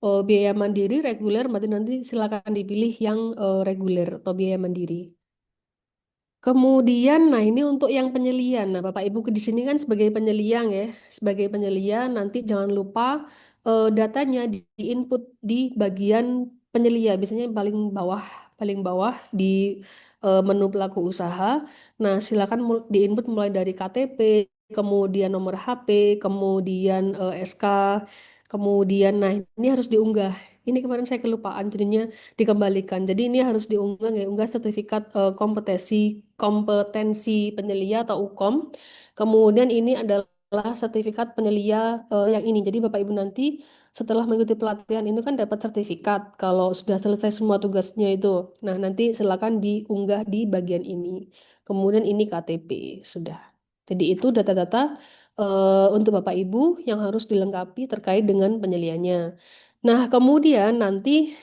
biaya mandiri reguler, berarti nanti silakan dipilih yang reguler atau biaya mandiri. Kemudian, nah ini untuk yang penyelian. Nah, Bapak Ibu di sini kan sebagai penyelian ya, sebagai penyelian nanti jangan lupa datanya di-input di bagian penyelia, biasanya yang paling bawah di menu pelaku usaha. Nah, silakan di-input mulai dari KTP, kemudian nomor HP, kemudian SK, kemudian, nah ini harus diunggah. Ini kemarin saya kelupaan, jadinya dikembalikan. Jadi ini harus diunggah ya, unggah sertifikat kompetensi penyelia atau UKOM. Kemudian ini adalah sertifikat penyelia yang ini. Jadi Bapak Ibu nanti setelah mengikuti pelatihan itu kan dapat sertifikat kalau sudah selesai semua tugasnya itu. Nah, nanti silakan diunggah di bagian ini. Kemudian ini KTP sudah. Jadi itu data-data untuk Bapak Ibu yang harus dilengkapi terkait dengan penyeliannya. Nah, kemudian nanti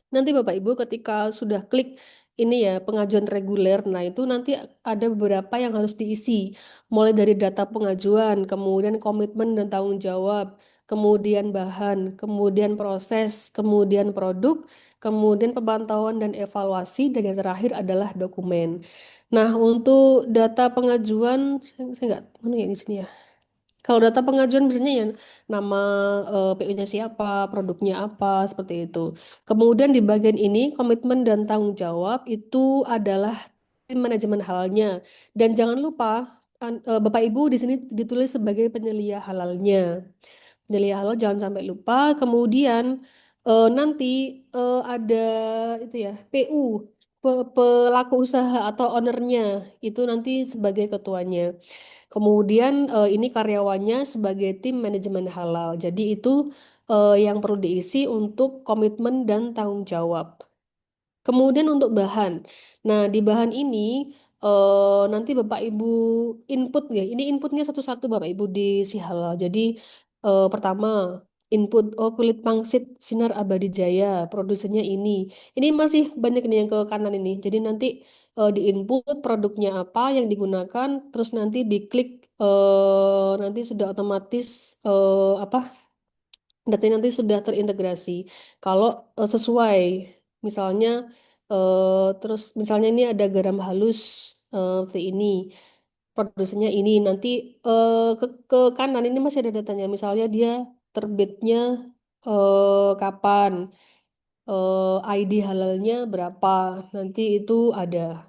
Bapak Ibu ketika sudah klik ini ya pengajuan reguler, nah itu nanti ada beberapa yang harus diisi, mulai dari data pengajuan, kemudian komitmen dan tanggung jawab, kemudian bahan, kemudian proses, kemudian produk, kemudian pemantauan dan evaluasi, dan yang terakhir adalah dokumen. Nah, untuk data pengajuan, saya nggak, mana ya di sini ya? Kalau data pengajuan biasanya ya nama PU-nya siapa, produknya apa, seperti itu. Kemudian di bagian ini komitmen dan tanggung jawab itu adalah tim manajemen halalnya. Dan jangan lupa Bapak Ibu di sini ditulis sebagai penyelia halalnya. Penyelia halal jangan sampai lupa. Kemudian nanti ada itu ya PU pelaku usaha atau ownernya itu nanti sebagai ketuanya. Kemudian ini karyawannya sebagai tim manajemen halal. Jadi itu yang perlu diisi untuk komitmen dan tanggung jawab. Kemudian untuk bahan. Nah, di bahan ini nanti Bapak Ibu input ya. Ini inputnya satu-satu Bapak Ibu di si halal. Jadi pertama input kulit pangsit sinar abadi jaya, produsennya ini. Ini masih banyak nih yang ke kanan ini. Jadi nanti di input produknya apa yang digunakan, terus nanti diklik nanti sudah otomatis apa datanya nanti sudah terintegrasi. Kalau sesuai, misalnya terus misalnya ini ada garam halus seperti ini, produsennya ini nanti ke kanan ini masih ada datanya. Misalnya dia terbitnya kapan, ID halalnya berapa, nanti itu ada.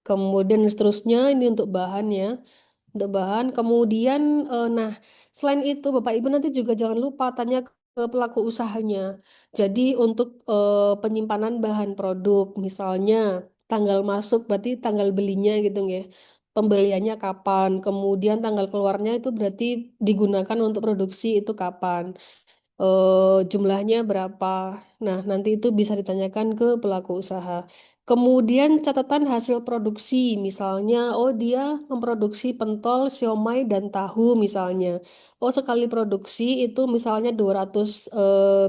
Kemudian seterusnya ini untuk bahannya untuk bahan. Kemudian, nah, selain itu, Bapak Ibu nanti juga jangan lupa tanya ke pelaku usahanya. Jadi, untuk penyimpanan bahan produk, misalnya tanggal masuk, berarti tanggal belinya gitu ya. Pembeliannya kapan, kemudian tanggal keluarnya itu berarti digunakan untuk produksi itu kapan, jumlahnya berapa. Nah, nanti itu bisa ditanyakan ke pelaku usaha. Kemudian catatan hasil produksi, misalnya, oh dia memproduksi pentol, siomay, dan tahu misalnya. Oh sekali produksi itu misalnya 200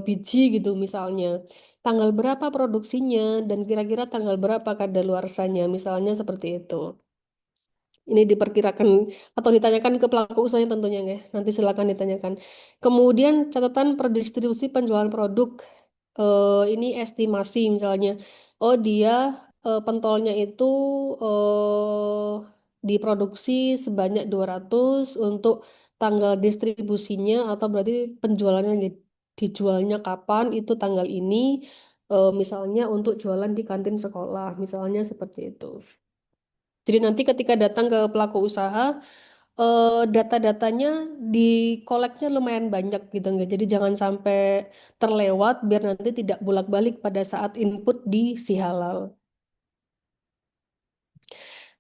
biji gitu misalnya. Tanggal berapa produksinya dan kira-kira tanggal berapa kadaluarsanya, misalnya seperti itu. Ini diperkirakan atau ditanyakan ke pelaku usahanya tentunya ya. Nanti silakan ditanyakan. Kemudian catatan perdistribusi penjualan produk. Ini estimasi misalnya. Oh dia pentolnya itu diproduksi sebanyak 200 untuk tanggal distribusinya atau berarti penjualannya dijualnya kapan itu tanggal ini. Misalnya untuk jualan di kantin sekolah. Misalnya seperti itu. Jadi nanti ketika datang ke pelaku usaha, data-datanya di koleknya lumayan banyak gitu nggak. Jadi jangan sampai terlewat biar nanti tidak bolak-balik pada saat input di si halal.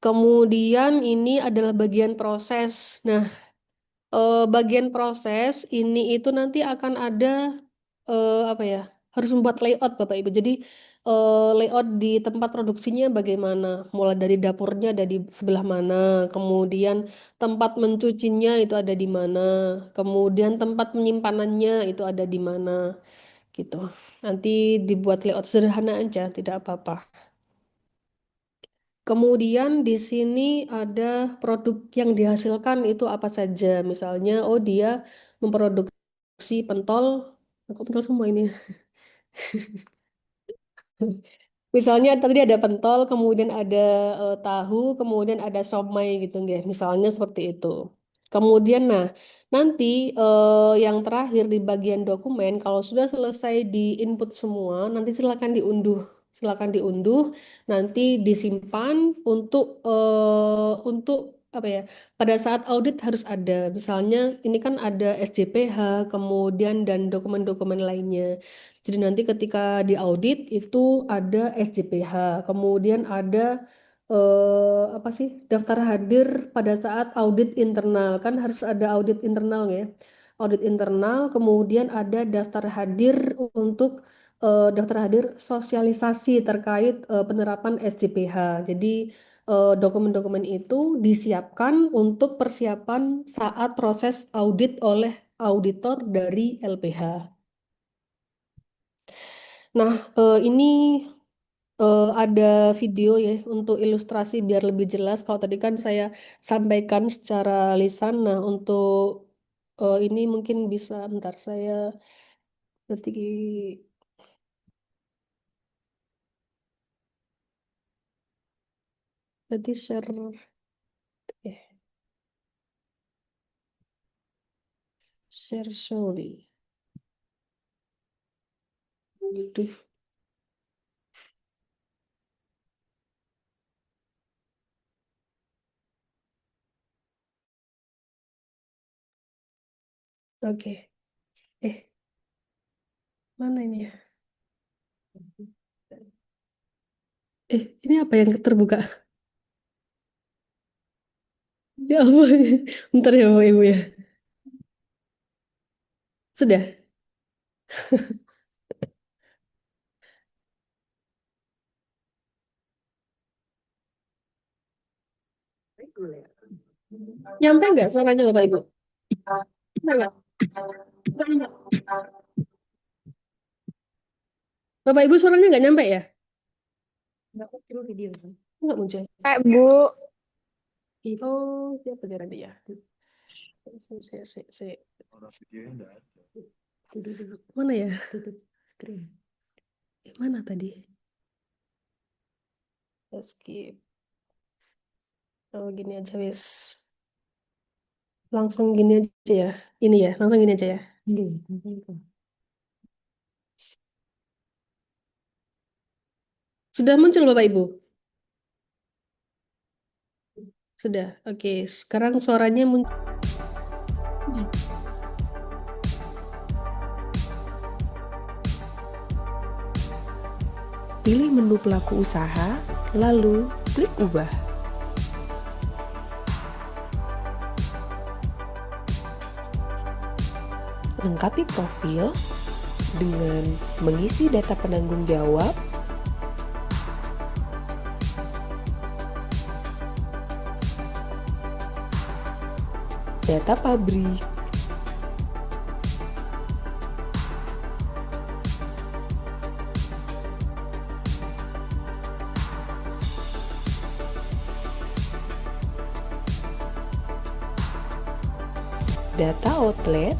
Kemudian ini adalah bagian proses. Nah, bagian proses ini itu nanti akan ada apa ya? Harus membuat layout Bapak Ibu. Jadi layout di tempat produksinya bagaimana? Mulai dari dapurnya ada di sebelah mana, kemudian tempat mencucinya itu ada di mana, kemudian tempat penyimpanannya itu ada di mana, gitu. Nanti dibuat layout sederhana aja, tidak apa-apa. Kemudian di sini ada produk yang dihasilkan itu apa saja. Misalnya, oh dia memproduksi pentol. Kok pentol semua ini? Misalnya tadi ada pentol, kemudian ada tahu, kemudian ada somai gitu ya. Misalnya seperti itu. Kemudian nah, nanti yang terakhir di bagian dokumen kalau sudah selesai di input semua, nanti silakan diunduh. Silakan diunduh, nanti disimpan untuk apa ya? Pada saat audit harus ada. Misalnya ini kan ada SJPH, kemudian dan dokumen-dokumen lainnya. Jadi nanti ketika diaudit itu ada SJPH, kemudian ada apa sih daftar hadir pada saat audit internal kan harus ada audit internal ya. Audit internal, kemudian ada daftar hadir untuk daftar hadir sosialisasi terkait penerapan SJPH. Jadi dokumen-dokumen itu disiapkan untuk persiapan saat proses audit oleh auditor dari LPH. Nah, ini ada video ya untuk ilustrasi biar lebih jelas. Kalau tadi kan saya sampaikan secara lisan. Nah, untuk ini mungkin bisa, bentar saya nanti nanti share. Ya. Share story. Gitu. Oke. Mana ini ya? Ini apa yang terbuka? Ya Allah. Bentar ya Bapak Ibu ya. Sudah. Nyampe nggak suaranya Bapak Ibu? Enggak. Enggak. Bapak Ibu suaranya nggak nyampe ya? Nggak muncul video. Nggak muncul. Bu. Oh, siapa dia? Saya. Orang videonya enggak ada. Mana ya? Screen. Mana tadi? Skip. Oh, gini aja wis. Langsung gini aja ya. Ini ya, langsung gini aja ya. Sudah muncul Bapak Ibu? Sudah. Oke, sekarang suaranya muncul. Pilih menu pelaku usaha, lalu klik ubah. Lengkapi profil dengan mengisi data penanggung jawab, data pabrik, data outlet,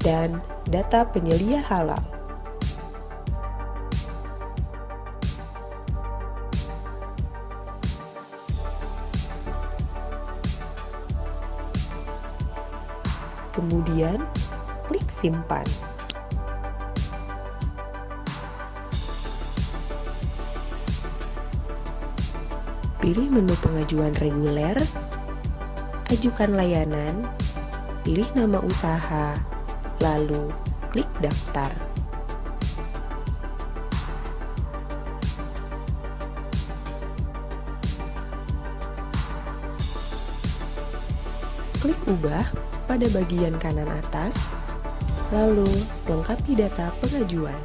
dan data penyelia halal. Kemudian, klik simpan. Pilih menu pengajuan reguler, ajukan layanan, pilih nama usaha, lalu klik daftar. Klik ubah pada bagian kanan atas, lalu lengkapi data pengajuan.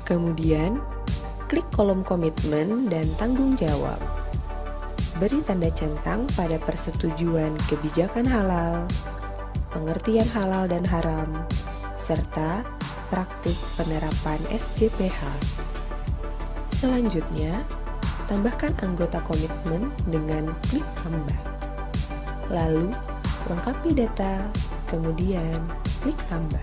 Kemudian, klik kolom komitmen dan tanggung jawab. Beri tanda centang pada persetujuan kebijakan halal, pengertian halal dan haram, serta praktik penerapan SJPH. Selanjutnya, tambahkan anggota komitmen dengan klik tambah. Lalu, lengkapi data, kemudian klik tambah.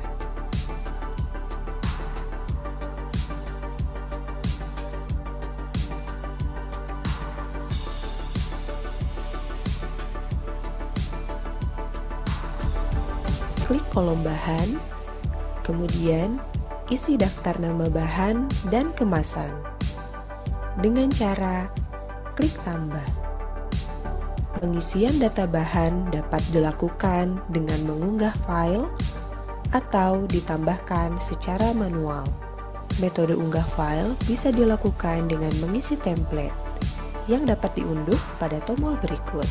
Klik kolom bahan, kemudian isi daftar nama bahan dan kemasan. Dengan cara klik tambah. Pengisian data bahan dapat dilakukan dengan mengunggah file atau ditambahkan secara manual. Metode unggah file bisa dilakukan dengan mengisi template yang dapat diunduh pada tombol berikut.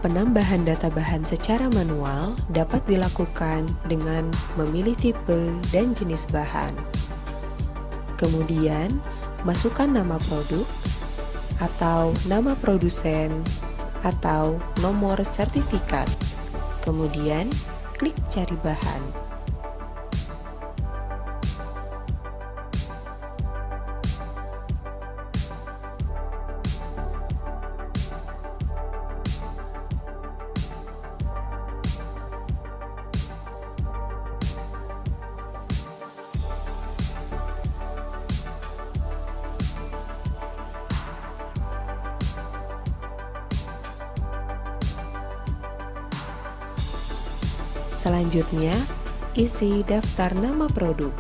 Penambahan data bahan secara manual dapat dilakukan dengan memilih tipe dan jenis bahan. Kemudian, masukkan nama produk, atau nama produsen, atau nomor sertifikat. Kemudian, klik cari bahan. Selanjutnya, isi daftar nama produk.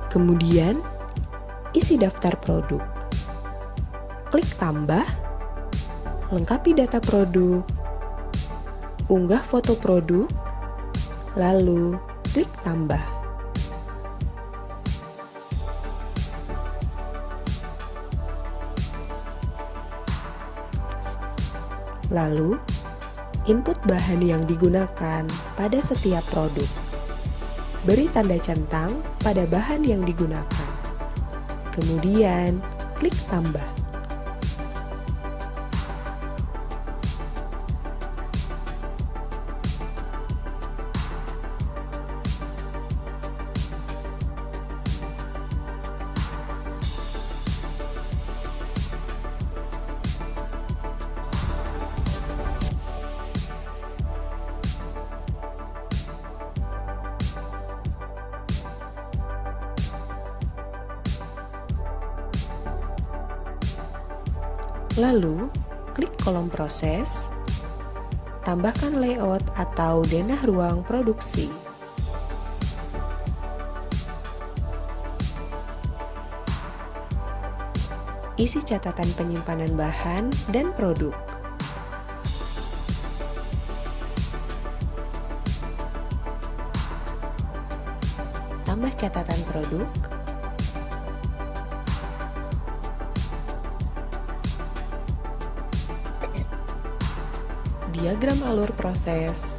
Kemudian, isi daftar produk. Klik tambah, lengkapi data produk, unggah foto produk, lalu klik tambah. Lalu, input bahan yang digunakan pada setiap produk. Beri tanda centang pada bahan yang digunakan. Kemudian, klik tambah. Lalu, klik kolom proses, tambahkan layout atau denah ruang produksi. Isi catatan penyimpanan bahan dan produk. Tambah catatan produk. Diagram alur proses,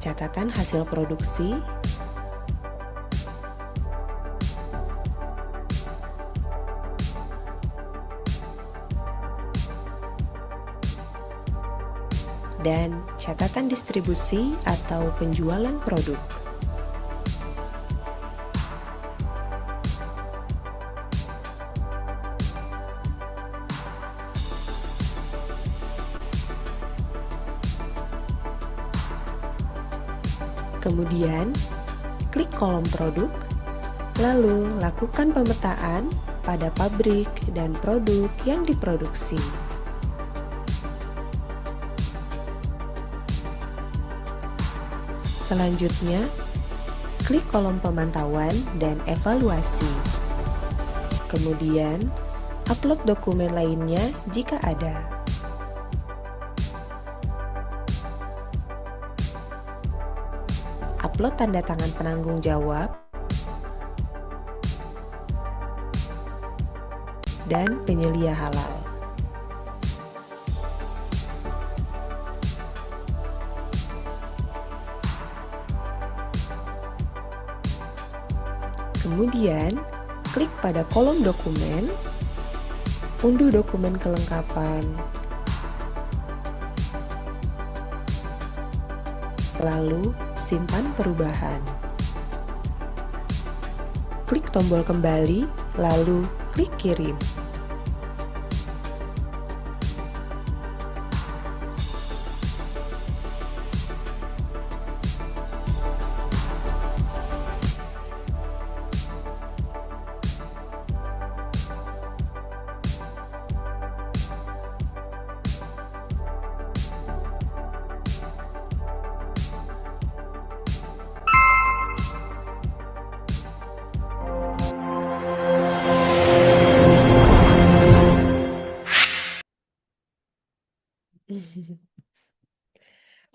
catatan hasil produksi, dan catatan distribusi atau penjualan produk. Kemudian, klik kolom produk, lalu lakukan pemetaan pada pabrik dan produk yang diproduksi. Selanjutnya, klik kolom pemantauan dan evaluasi. Kemudian, upload dokumen lainnya jika ada. Upload tanda tangan penanggung jawab dan penyelia halal. Kemudian, klik pada kolom dokumen, unduh dokumen kelengkapan, lalu simpan perubahan. Klik tombol kembali, lalu klik kirim.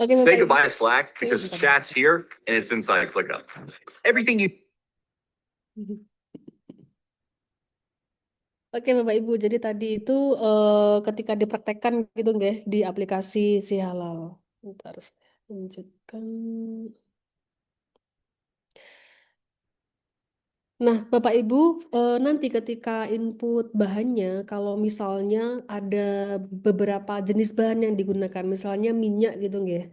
Oke, Say Bapak Ibu. goodbye to Slack Oke, because bentar. chat's here and it's inside ClickUp. Everything you Oke, Bapak Ibu. Jadi tadi itu ketika dipraktekkan gitu nggih di aplikasi si halal. Bentar, saya lanjutkan. Nah, Bapak Ibu, nanti ketika input bahannya, kalau misalnya ada beberapa jenis bahan yang digunakan, misalnya minyak gitu nggih.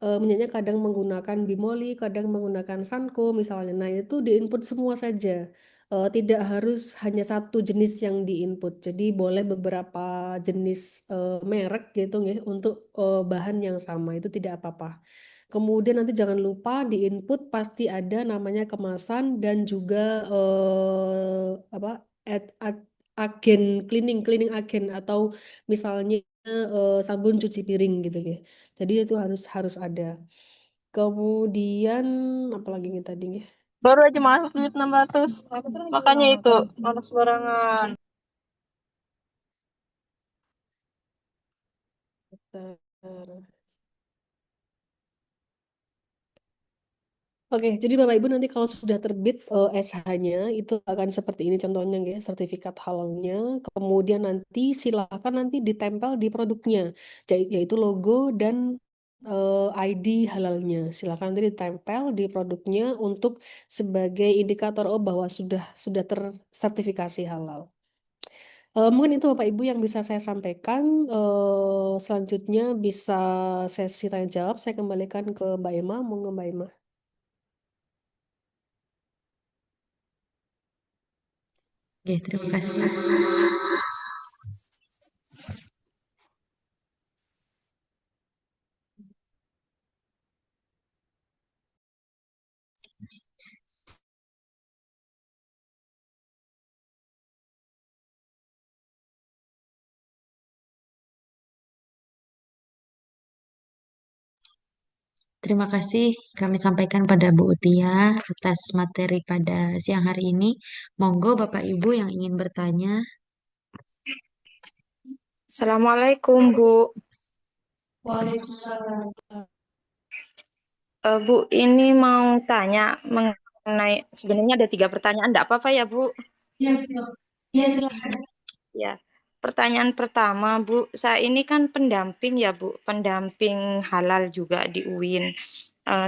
Minyaknya kadang menggunakan bimoli, kadang menggunakan sanko misalnya. Nah, itu diinput semua saja. Tidak harus hanya satu jenis yang diinput. Jadi boleh beberapa jenis merek gitu nggih untuk bahan yang sama. Itu tidak apa-apa. Kemudian nanti jangan lupa di input pasti ada namanya kemasan dan juga apa agen cleaning agen atau misalnya sabun cuci piring gitu ya. Jadi itu harus harus ada. Kemudian apalagi nih tadi ya? Baru aja masuk di 600. Makanya itu, anak sembarangan. Bentar. Oke, jadi Bapak Ibu nanti kalau sudah terbit SH-nya itu akan seperti ini contohnya ya, sertifikat halalnya. Kemudian nanti silakan nanti ditempel di produknya, yaitu logo dan ID halalnya. Silakan nanti ditempel di produknya untuk sebagai indikator bahwa sudah tersertifikasi halal. Mungkin itu Bapak Ibu yang bisa saya sampaikan. Selanjutnya bisa sesi tanya jawab. Saya kembalikan ke Mbak Emma. Monggo Mbak Emma. Oke, terima kasih. Terima kasih kami sampaikan pada Bu Utia atas materi pada siang hari ini. Monggo Bapak Ibu yang ingin bertanya. Assalamualaikum, Bu. Waalaikumsalam. Bu, ini mau tanya mengenai, sebenarnya ada 3 pertanyaan, enggak apa-apa ya, Bu? Iya, silakan. Iya, silakan. Ya, pertanyaan pertama, Bu, saya ini kan pendamping ya, Bu, pendamping halal juga di UIN.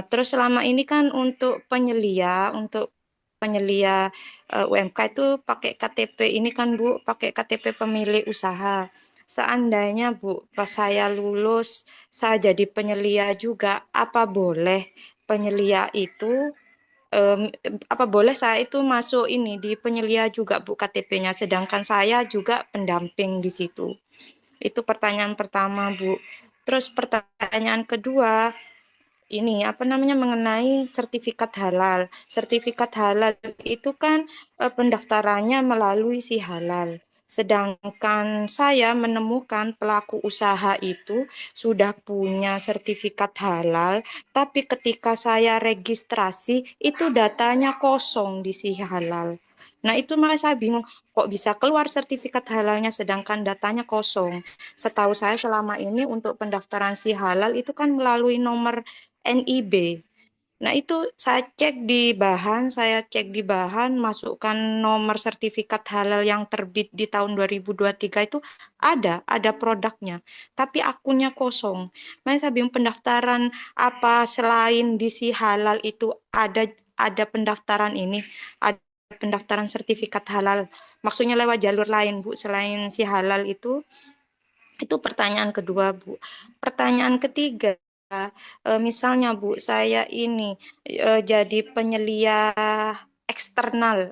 Terus selama ini kan untuk penyelia UMK itu pakai KTP ini kan, Bu, pakai KTP pemilik usaha. Seandainya, Bu, pas saya lulus, saya jadi penyelia juga, apa boleh penyelia itu apa boleh saya itu masuk ini di penyelia juga Bu KTP-nya, sedangkan saya juga pendamping di situ. Itu pertanyaan pertama, Bu. Terus pertanyaan kedua, ini apa namanya mengenai sertifikat halal. Sertifikat halal itu kan pendaftarannya melalui si halal. Sedangkan saya menemukan pelaku usaha itu sudah punya sertifikat halal, tapi ketika saya registrasi itu datanya kosong di si halal. Nah, itu makanya saya bingung, kok bisa keluar sertifikat halalnya sedangkan datanya kosong. Setahu saya selama ini untuk pendaftaran si halal itu kan melalui nomor NIB. Nah, itu saya cek di bahan, masukkan nomor sertifikat halal yang terbit di tahun 2023 itu ada produknya, tapi akunnya kosong. Makanya saya bingung pendaftaran apa selain di si halal itu ada pendaftaran ini, ada pendaftaran sertifikat halal. Maksudnya lewat jalur lain, Bu, selain si halal itu. Itu pertanyaan kedua, Bu. Pertanyaan ketiga, misalnya Bu, saya ini jadi penyelia eksternal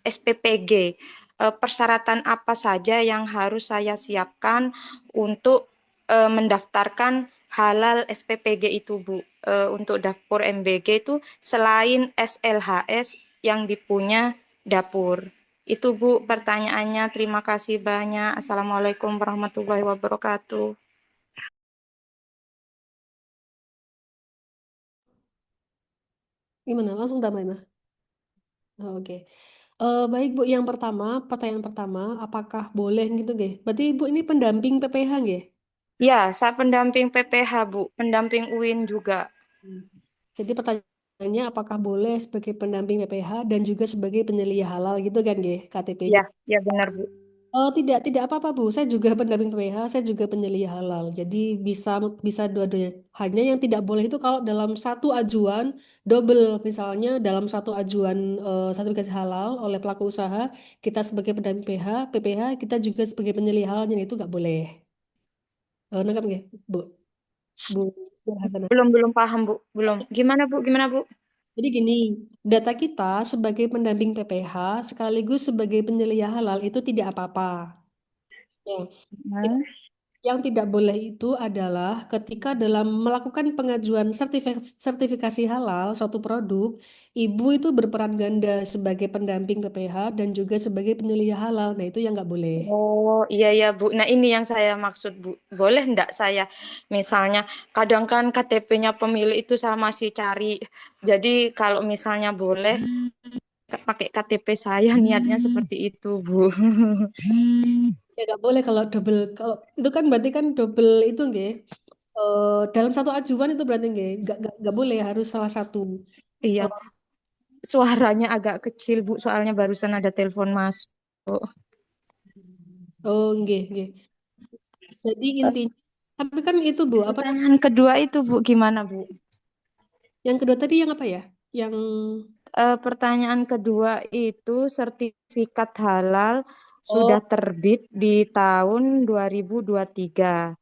SPPG. Persyaratan apa saja yang harus saya siapkan untuk mendaftarkan halal SPPG itu, Bu? Untuk dapur MBG itu selain SLHS yang dipunya dapur. Itu Bu pertanyaannya. Terima kasih banyak. Assalamualaikum warahmatullahi wabarakatuh. Gimana? Langsung tambah Emma. Oke. Baik Bu, yang pertama, pertanyaan pertama, apakah boleh gitu nggih? Berarti Ibu ini pendamping PPH nggih? Ya, saya pendamping PPH, Bu. Pendamping UIN juga. Hmm. Jadi pertanyaannya apakah boleh sebagai pendamping PPH dan juga sebagai penyelia halal gitu kan, Nggih, KTP-nya? Ya, ya benar, Bu. Tidak apa-apa Bu. Saya juga pendamping PPH, saya juga penyelia halal. Jadi bisa bisa dua-duanya. Hanya yang tidak boleh itu kalau dalam satu ajuan double, misalnya dalam satu ajuan sertifikasi halal oleh pelaku usaha, kita sebagai pendamping PPH, kita juga sebagai penyelia halal, yang itu nggak boleh. Nangkap nggih, Bu? Bu Hasanah. Belum paham, Bu. Belum. Gimana, Bu? Gimana, Bu? Jadi gini, data kita sebagai pendamping PPH sekaligus sebagai penyelia halal itu tidak apa-apa. Ya, Hmm. yang tidak boleh itu adalah ketika dalam melakukan pengajuan sertifikasi halal suatu produk, ibu itu berperan ganda sebagai pendamping PPH dan juga sebagai penyelia halal. Nah, itu yang nggak boleh. Oh, iya ya, Bu. Nah, ini yang saya maksud, Bu. Boleh enggak saya misalnya kadang kan KTP-nya pemilik itu saya masih cari. Jadi kalau misalnya boleh pakai KTP saya niatnya seperti itu, Bu. Ya nggak boleh kalau double. Kalau itu kan berarti kan double itu nggih. Dalam satu ajuan itu berarti nggih. Nggak boleh, harus salah satu. Iya, Eh, suaranya agak kecil, Bu, soalnya barusan ada telepon masuk. oh, nggih. Jadi Eh, intinya, tapi kan itu Bu, apa namanya? Pertanyaan kedua itu, Bu, gimana, Bu? Yang kedua tadi yang apa ya? Yang Pertanyaan kedua itu sertifikat halal sudah oh, terbit di tahun 2023.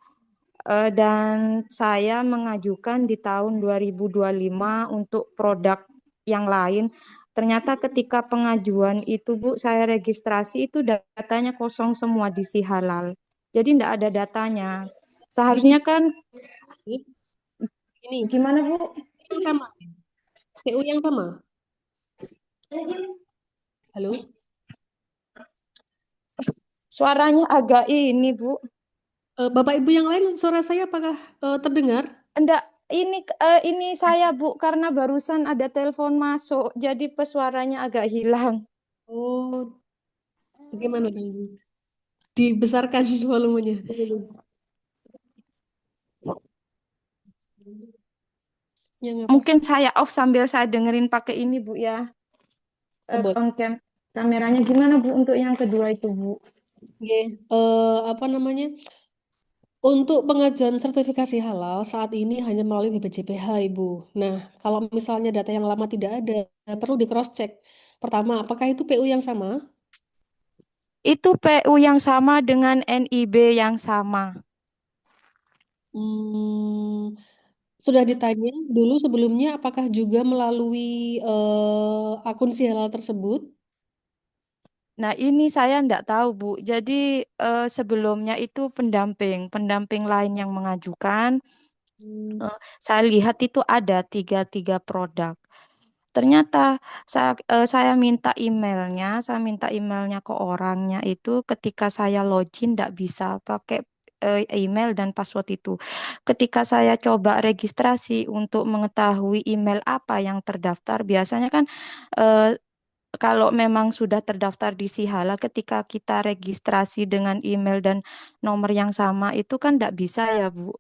Dan saya mengajukan di tahun 2025 untuk produk yang lain. Ternyata ketika pengajuan itu, Bu, saya registrasi itu datanya kosong semua di si halal. Jadi tidak ada datanya. gini, Seharusnya kan ini gimana, Bu? yang sama, PU yang sama. Halo, Suaranya agak ini, Bu. Bapak Ibu yang lain, suara saya apakah terdengar? Enggak, ini saya, Bu, karena barusan ada telepon masuk, jadi pesuaranya agak hilang. Oh, bagaimana dong? Dibesarkan volumenya. Yang apa? Mungkin saya off sambil saya dengerin pakai ini, Bu, ya. Oh, boleh. On cam kameranya gimana, Bu, untuk yang kedua itu, Bu? Oke, apa namanya? Untuk pengajuan sertifikasi halal saat ini hanya melalui BPJPH, Ibu. Nah, kalau misalnya data yang lama tidak ada, perlu di cross check. Pertama, apakah itu PU yang sama? Itu PU yang sama dengan NIB yang sama. Hmm, sudah ditanya dulu sebelumnya apakah juga melalui akun si halal tersebut? Nah, ini saya enggak tahu, Bu. Jadi sebelumnya itu pendamping lain yang mengajukan. Hmm, Saya lihat itu ada tiga produk. Ternyata saya saya minta emailnya ke orangnya itu ketika saya login tidak bisa pakai email dan password itu. Ketika saya coba registrasi untuk mengetahui email apa yang terdaftar, biasanya kan eh, kalau memang sudah terdaftar di Sihalal, ketika kita registrasi dengan email dan nomor yang sama itu kan tidak bisa ya, Bu.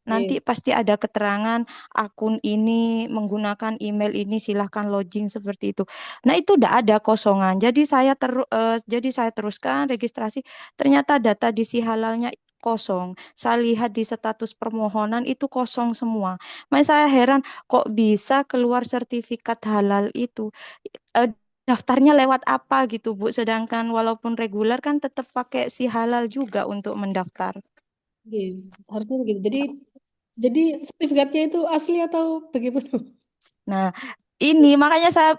Nanti oke. pasti ada keterangan akun ini menggunakan email ini silahkan login seperti itu. Nah, itu tidak ada kosongan. Jadi saya teruskan registrasi. Ternyata data di Sihalalnya kosong. Saya lihat di status permohonan itu kosong semua. Makanya saya heran kok bisa keluar sertifikat halal itu. Eh, Daftarnya lewat apa gitu, Bu? Sedangkan walaupun reguler kan tetap pakai si halal juga untuk mendaftar. Oke, harusnya begitu. Jadi sertifikatnya itu asli atau bagaimana? Nah, ini makanya saya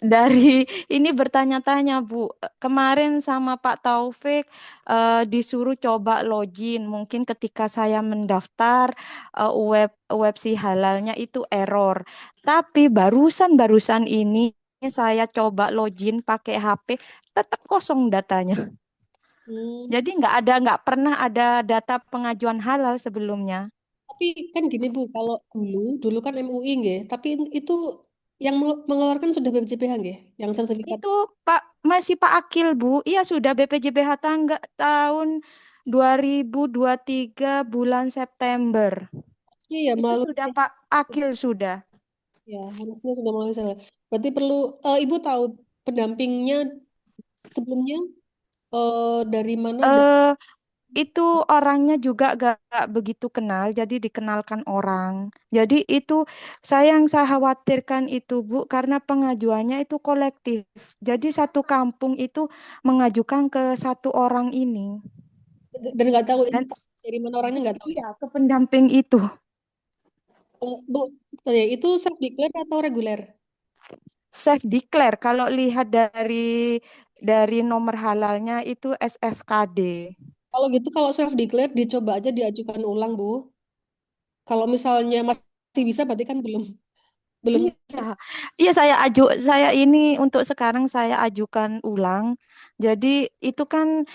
dari ini bertanya-tanya, Bu. Kemarin sama Pak Taufik disuruh coba login. Mungkin ketika saya mendaftar web si halalnya itu error. Tapi barusan ini saya coba login pakai HP, tetap kosong datanya. Hmm, Jadi nggak pernah ada data pengajuan halal sebelumnya. tapi kan gini Bu, kalau dulu kan MUI nggih, tapi itu yang mengeluarkan sudah BPJPH nggih, yang sertifikat. Itu masih Pak Akil, Bu. Iya sudah BPJBH tangga tahun 2023 bulan September. Iya ya Itu melalui sudah Pak Akil sudah. ya harusnya sudah melalui saya. Berarti perlu Ibu tahu pendampingnya sebelumnya dari mana dan Eh itu orangnya juga gak begitu kenal, jadi dikenalkan orang. Jadi itu saya khawatirkan itu Bu, karena pengajuannya itu kolektif. Jadi satu kampung itu mengajukan ke satu orang ini. nggak tahu Dan dari mana orangnya nggak tahu ya. iya, ke pendamping itu. Bu, tanya, itu self declare atau reguler? Self declare kalau lihat dari nomor halalnya itu SFKD. Kalau gitu kalau self declare dicoba aja diajukan ulang Bu. Kalau misalnya masih bisa berarti kan belum belum Iya, iya saya ini untuk sekarang saya ajukan ulang. Jadi itu kan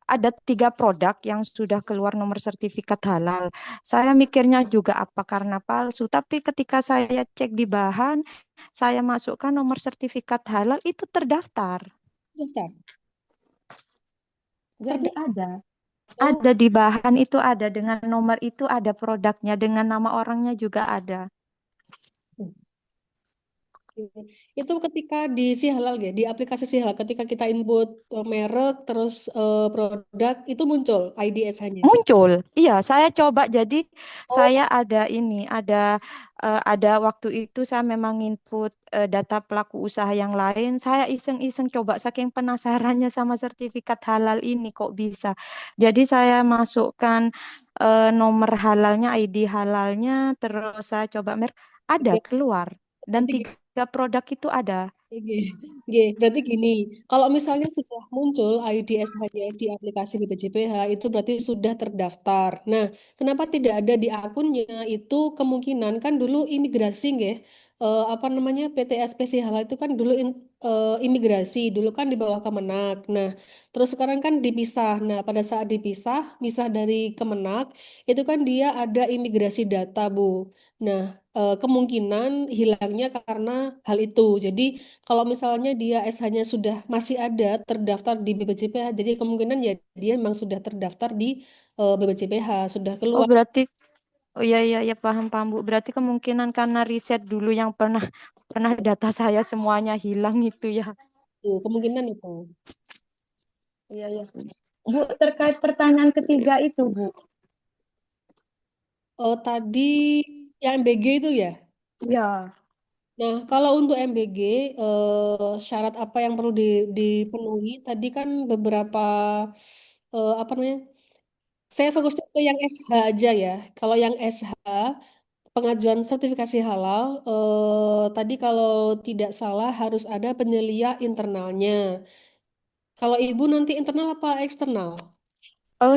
ada 3 produk yang sudah keluar nomor sertifikat halal. Saya mikirnya juga apa karena palsu, tapi ketika saya cek di bahan, saya masukkan nomor sertifikat halal itu terdaftar. daftar. Jadi Terdaftar. ada. Oh, Ada di bahan itu ada dengan nomor itu ada produknya dengan nama orangnya juga ada. oke. Itu ketika di si halal ya, di aplikasi si halal ketika kita input merek terus produk itu muncul ID SH-nya. Muncul. Iya, saya coba jadi Oh, saya ada ini, ada waktu itu saya memang input data pelaku usaha yang lain, saya iseng-iseng coba saking penasarannya sama sertifikat halal ini kok bisa. Jadi saya masukkan nomor halalnya, ID halalnya, terus saya coba ada oke. keluar dan Berarti 3 produk itu ada. Oke, oke. Berarti gini, kalau misalnya sudah muncul ID SH-nya di aplikasi BPJPH, itu berarti sudah terdaftar. Nah, kenapa tidak ada di akunnya? Itu kemungkinan kan dulu imigrasi, nggih. Apa namanya PT SPC Halal itu kan dulu imigrasi, dulu kan di bawah Kemenak. Nah, terus sekarang kan dipisah. Nah, pada saat dipisah, misah dari Kemenak, itu kan dia ada imigrasi data, Bu. Nah, kemungkinan hilangnya karena hal itu. Jadi kalau misalnya dia SH-nya sudah masih ada terdaftar di BPJPH, jadi kemungkinan ya dia memang sudah terdaftar di BPJPH, sudah Oh, keluar. berarti oh iya iya ya paham paham Bu. Berarti kemungkinan karena riset dulu yang pernah pernah data saya semuanya hilang itu ya. Tuh, kemungkinan itu. Iya iya. Bu, terkait pertanyaan ketiga itu, Bu. Tadi yang MBG itu ya. Ya. Nah, kalau untuk MBG, syarat apa yang perlu dipenuhi? Tadi kan beberapa apa namanya? Saya fokusnya ke yang SH aja ya. Kalau yang SH pengajuan sertifikasi halal, tadi kalau tidak salah harus ada penyelia internalnya. Kalau ibu nanti internal apa eksternal?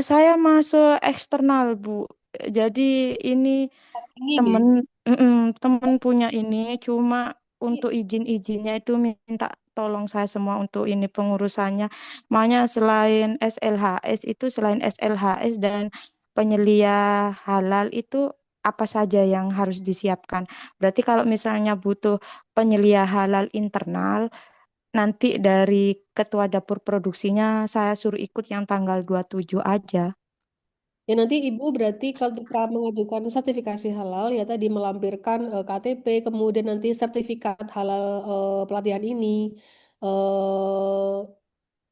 Saya masuk eksternal, Bu. Jadi ini Ini nggih. temen temen punya ini cuma untuk izin-izinnya itu minta tolong saya semua untuk ini pengurusannya. Makanya selain SLHS itu selain SLHS dan penyelia halal itu apa saja yang harus disiapkan. Berarti kalau misalnya butuh penyelia halal internal, nanti dari ketua dapur produksinya saya suruh ikut yang tanggal 27 aja. Ya nanti ibu berarti ketika mengajukan sertifikasi halal ya tadi melampirkan KTP, kemudian nanti sertifikat halal pelatihan ini.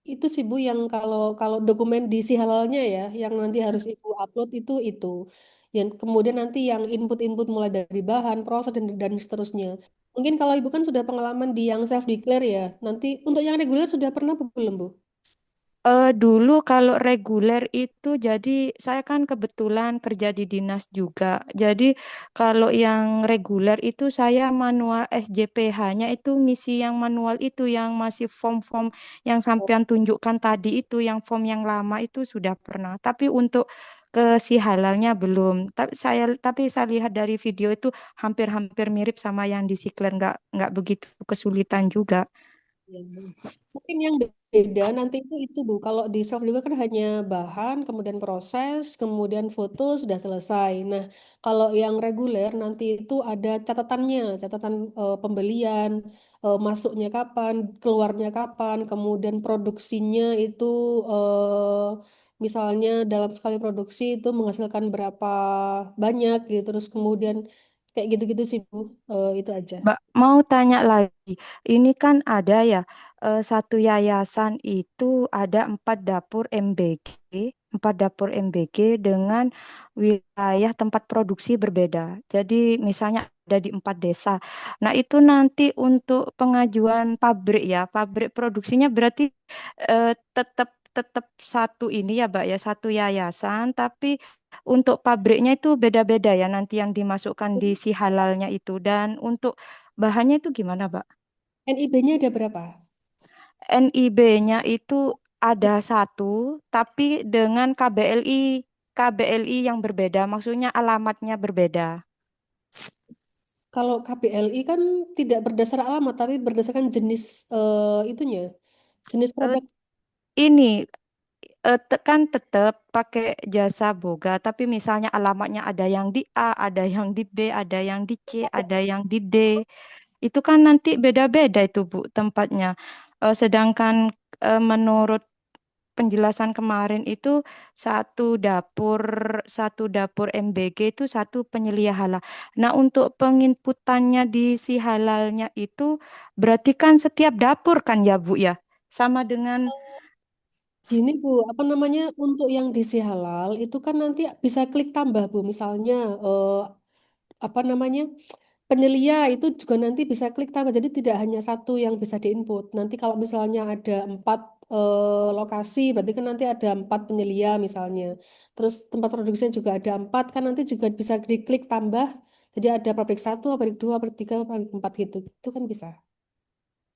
Itu sih Bu yang kalau kalau dokumen di si halalnya ya, yang nanti harus Ibu upload itu. Yang kemudian nanti yang input-input mulai dari bahan, proses dan seterusnya. Mungkin kalau Ibu kan sudah pengalaman di yang self declare ya. Nanti untuk yang reguler sudah pernah apa belum Bu? Dulu kalau reguler itu jadi saya kan kebetulan kerja di dinas juga. Jadi kalau yang reguler itu saya manual SJPH-nya itu ngisi yang manual itu yang masih form-form yang sampean tunjukkan tadi itu yang form yang lama itu sudah pernah. Tapi untuk ke si halalnya belum. Tapi saya lihat dari video itu hampir-hampir mirip sama yang di Sikler nggak begitu kesulitan juga. Ya. Mungkin yang beda nanti itu Bu. Kalau di soft juga kan hanya bahan, kemudian proses, kemudian foto sudah selesai. Nah, kalau yang reguler nanti itu ada catatannya, catatan pembelian, masuknya kapan, keluarnya kapan, kemudian produksinya itu Misalnya dalam sekali produksi itu menghasilkan berapa banyak gitu. Terus kemudian kayak gitu-gitu sih Bu. Itu aja. Mbak, mau tanya lagi. Ini kan ada ya, satu yayasan itu ada 4 dapur MBG, 4 dapur MBG dengan wilayah tempat produksi berbeda. Jadi misalnya ada di 4 desa. Nah, itu nanti untuk pengajuan pabrik ya, pabrik produksinya berarti tetap tetap satu ini ya, Mbak ya, satu yayasan, tapi untuk pabriknya itu beda-beda ya nanti yang dimasukkan di si halalnya itu. Dan untuk bahannya itu gimana, Mbak? NIB-nya ada berapa? NIB-nya itu ada satu, tapi dengan KBLI yang berbeda, maksudnya alamatnya berbeda. Kalau KBLI kan tidak berdasar alamat, tapi berdasarkan jenis itunya, jenis Eh, produk. ini kan tetap pakai jasa boga, tapi misalnya alamatnya ada yang di A, ada yang di B, ada yang di C, ada yang di D. Itu kan nanti beda-beda itu Bu tempatnya. Sedangkan menurut penjelasan kemarin itu satu dapur MBG itu satu penyelia halal. Nah, untuk penginputannya di si halalnya itu berarti kan setiap dapur kan ya Bu ya? Sama dengan Gini Bu, apa namanya untuk yang diisi halal itu kan nanti bisa klik tambah Bu. Misalnya apa namanya penyelia itu juga nanti bisa klik tambah. Jadi tidak hanya satu yang bisa diinput. Nanti kalau misalnya ada 4 lokasi, berarti kan nanti ada 4 penyelia misalnya. Terus tempat produksinya juga ada 4, kan nanti juga bisa diklik tambah. Jadi ada pabrik 1, pabrik 2, pabrik 3, pabrik 4 gitu. Itu kan bisa.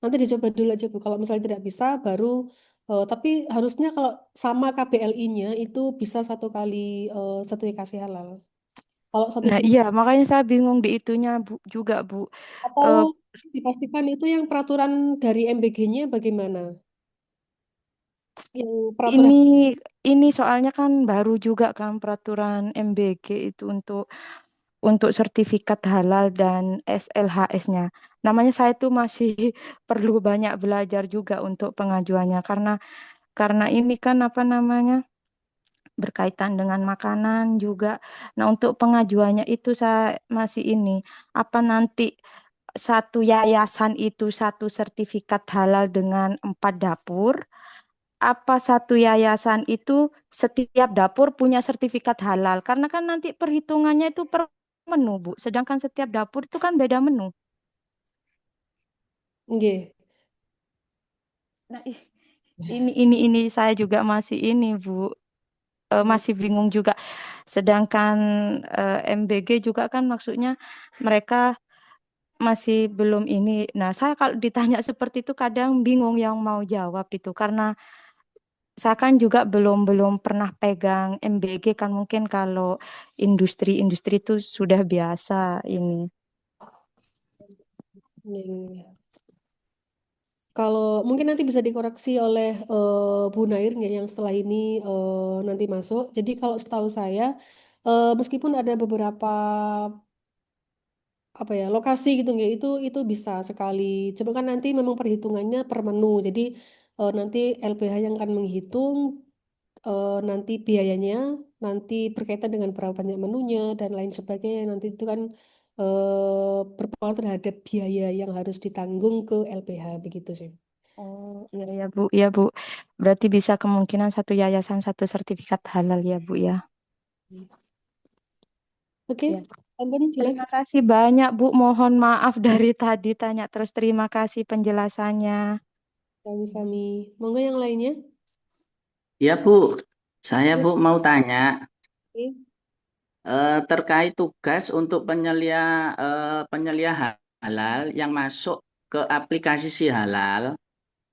Nanti dicoba dulu aja Bu. Kalau misalnya tidak bisa, baru tapi harusnya kalau sama KBLI-nya itu bisa satu kali sertifikasi halal. Kalau satu nah jenis iya makanya saya bingung di itunya Bu juga Bu. atau Eh, dipastikan itu yang peraturan dari MBG-nya bagaimana? Yang peraturan ini ini soalnya kan baru juga kan peraturan MBG itu untuk sertifikat halal dan SLHS-nya. Namanya saya tuh masih perlu banyak belajar juga untuk pengajuannya karena ini kan apa namanya berkaitan dengan makanan juga. Nah, untuk pengajuannya itu saya masih ini apa nanti satu yayasan itu satu sertifikat halal dengan 4 dapur, apa satu yayasan itu setiap dapur punya sertifikat halal? Karena kan nanti perhitungannya itu per menu, Bu. Sedangkan setiap dapur itu kan beda menu. nggih. Nah, ini saya juga masih ini, Bu. Masih bingung juga. Sedangkan MBG juga kan maksudnya mereka masih belum ini. Nah, saya kalau ditanya seperti itu kadang bingung yang mau jawab itu karena saya kan juga belum pernah pegang MBG kan mungkin kalau industri-industri itu sudah biasa ini. Nggih. Kalau mungkin nanti bisa dikoreksi oleh Bu Nair nggak yang setelah ini nanti masuk. Jadi kalau setahu saya meskipun ada beberapa apa ya lokasi gitu nggak itu bisa sekali. Cuma kan nanti memang perhitungannya per menu. Jadi nanti LBH yang akan menghitung nanti biayanya, nanti berkaitan dengan berapa banyak menunya dan lain sebagainya. Nanti itu kan berpengaruh terhadap biaya yang harus ditanggung ke LBH begitu sih. Oh, iya ya Bu, iya Bu. Berarti bisa kemungkinan satu yayasan satu sertifikat halal ya Bu ya. Oke, Ya. Ampun jelas Terima kasih banyak Bu. Mohon maaf dari tadi tanya terus. Terima kasih penjelasannya. sami-sami. Monggo yang lainnya. Ya Bu, saya Ya, Bu mau tanya oke. terkait tugas untuk penyelia halal yang masuk ke aplikasi si halal.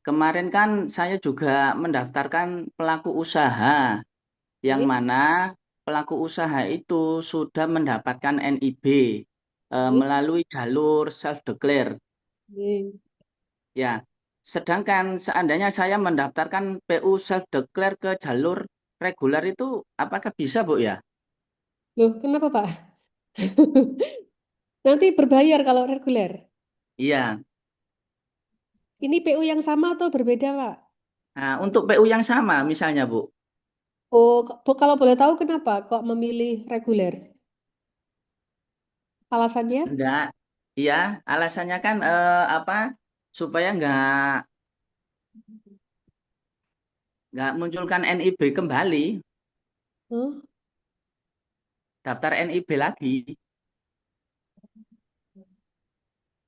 Kemarin kan saya juga mendaftarkan pelaku usaha yang Oke, mana pelaku usaha itu sudah mendapatkan NIB oke, melalui jalur self declare. oke. Ya, sedangkan seandainya saya mendaftarkan PU self declare ke jalur reguler itu apakah bisa Bu ya? Loh, kenapa Pak? Nanti berbayar kalau reguler. Iya. Ini PU yang sama atau berbeda Pak? Nah, untuk PU yang sama misalnya Bu. Oh, kalau boleh tahu kenapa kok memilih reguler? Alasannya? Enggak, iya, alasannya kan apa? Supaya nggak munculkan NIB kembali, Huh? daftar NIB lagi.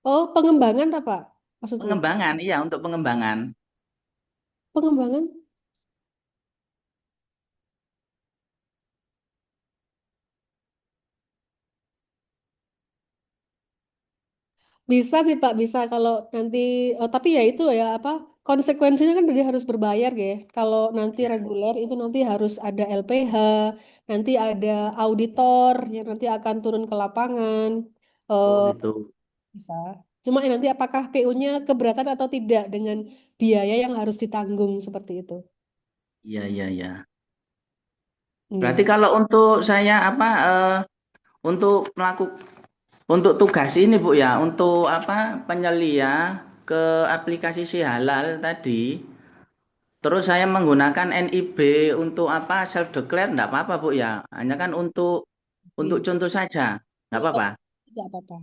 Oh, pengembangan apa maksudnya? Pengembangan, iya untuk pengembangan. Pengembangan? Bisa sih Pak, bisa kalau nanti, tapi ya itu ya apa, konsekuensinya kan dia harus berbayar ya. Kalau nanti Iya. reguler itu nanti harus ada LPH, nanti ada auditor yang nanti akan turun ke lapangan. Oh Eh, gitu. bisa. Cuma nanti apakah PU-nya keberatan atau tidak dengan biaya yang harus ditanggung seperti itu. Iya, iya, iya. Berarti Nggih. kalau untuk saya apa untuk untuk tugas ini Bu ya, untuk apa penyelia ke aplikasi si halal tadi, terus saya menggunakan NIB untuk apa self declare enggak apa-apa Bu ya. Hanya kan untuk Nggih. contoh saja. Enggak Kalau apa-apa. tidak apa-apa.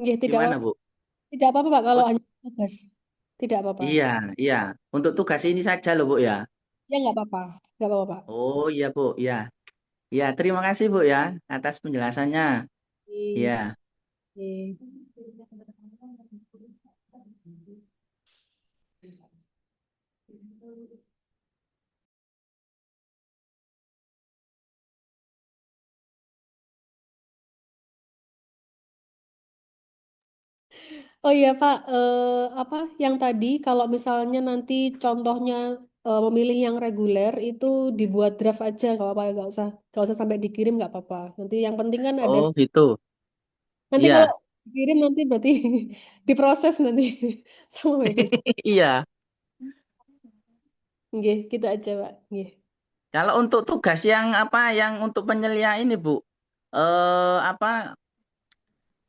Nggih, tidak Gimana apa-apa. Bu? Tidak apa-apa Pak kalau Oh, hanya tugas. Tidak apa-apa. iya, iya. Untuk tugas ini saja loh Bu ya. Ya nggak apa-apa. Nggak apa-apa Pak. Oh iya Bu, iya. Iya, terima kasih Bu ya atas penjelasannya. Iya. Oke. Oke. Oh iya Pak, apa yang tadi kalau misalnya nanti contohnya memilih yang reguler itu dibuat draft aja, nggak apa-apa, nggak usah sampai dikirim nggak apa-apa. Nanti yang penting kan ada. Oh gitu. Nanti kalau Iya. dikirim nanti berarti diproses nanti sama BPS. Iya. Nggih, gitu aja Pak. Nggih. Kalau untuk tugas yang apa yang untuk penyelia ini Bu, apa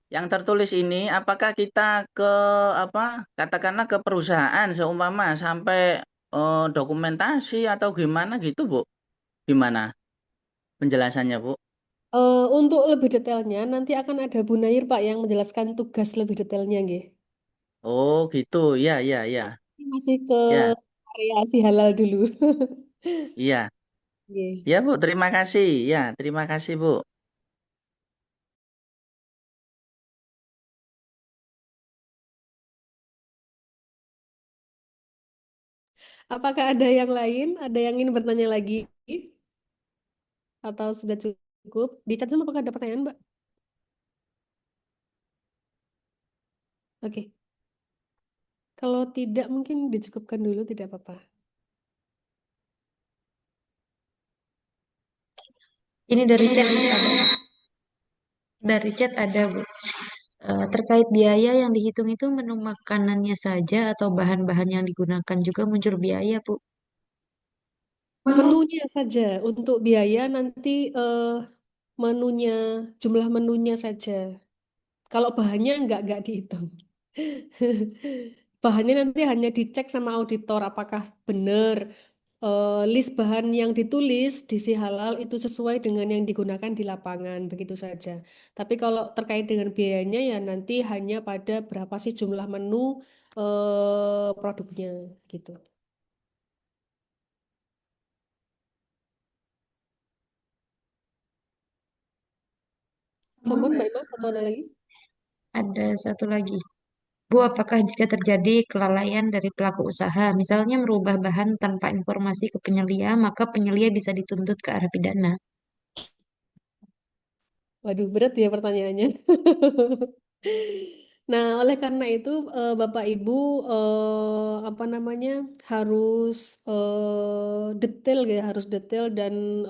yang tertulis ini apakah kita ke apa katakanlah ke perusahaan seumpama sampai dokumentasi atau gimana gitu Bu? Gimana penjelasannya Bu? Untuk lebih detailnya nanti akan ada Bu Nair Pak yang menjelaskan tugas lebih detailnya nggih. Oh gitu, ya ya ya Ini masih ke ya variasi halal dulu. iya Nggih. ya Bu, terima kasih ya terima kasih Bu. Apakah ada yang lain? Ada yang ingin bertanya lagi? Atau sudah cukup? Di chat Zoom apakah ada pertanyaan, Mbak? Oke. Kalau tidak, mungkin dicukupkan dulu, tidak apa-apa. Ini dari chat ada. Dari chat ada, Bu. Terkait biaya yang dihitung itu menu makanannya saja atau bahan-bahan yang digunakan juga muncul biaya, Bu. Menunya saja. Untuk biaya nanti menunya, jumlah menunya saja. Kalau bahannya nggak dihitung. Bahannya nanti hanya dicek sama auditor apakah benar list bahan yang ditulis di si halal itu sesuai dengan yang digunakan di lapangan, begitu saja. Tapi kalau terkait dengan biayanya ya nanti hanya pada berapa sih jumlah menu produknya gitu. Sampun Mbak Ima atau ada lagi? Ada satu lagi. Bu, apakah jika terjadi kelalaian dari pelaku usaha, misalnya merubah bahan tanpa informasi ke penyelia, maka penyelia bisa dituntut ke arah pidana? Waduh, berat ya pertanyaannya. Nah, oleh karena itu Bapak Ibu apa namanya harus detail ya, harus detail dan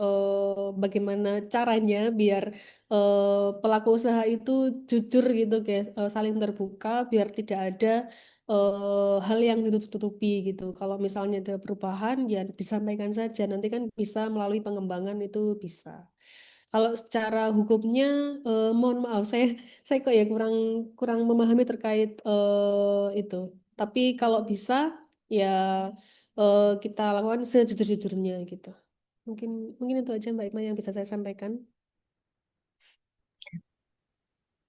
bagaimana caranya biar pelaku usaha itu jujur gitu guys, saling terbuka biar tidak ada hal yang ditutup-tutupi gitu. Kalau misalnya ada perubahan ya disampaikan saja, nanti kan bisa melalui pengembangan itu bisa. Kalau secara hukumnya, mohon maaf, saya kok ya kurang kurang memahami terkait itu. Tapi kalau bisa, ya kita lakukan sejujur-jujurnya gitu. Mungkin mungkin itu aja Mbak Ima yang bisa saya sampaikan.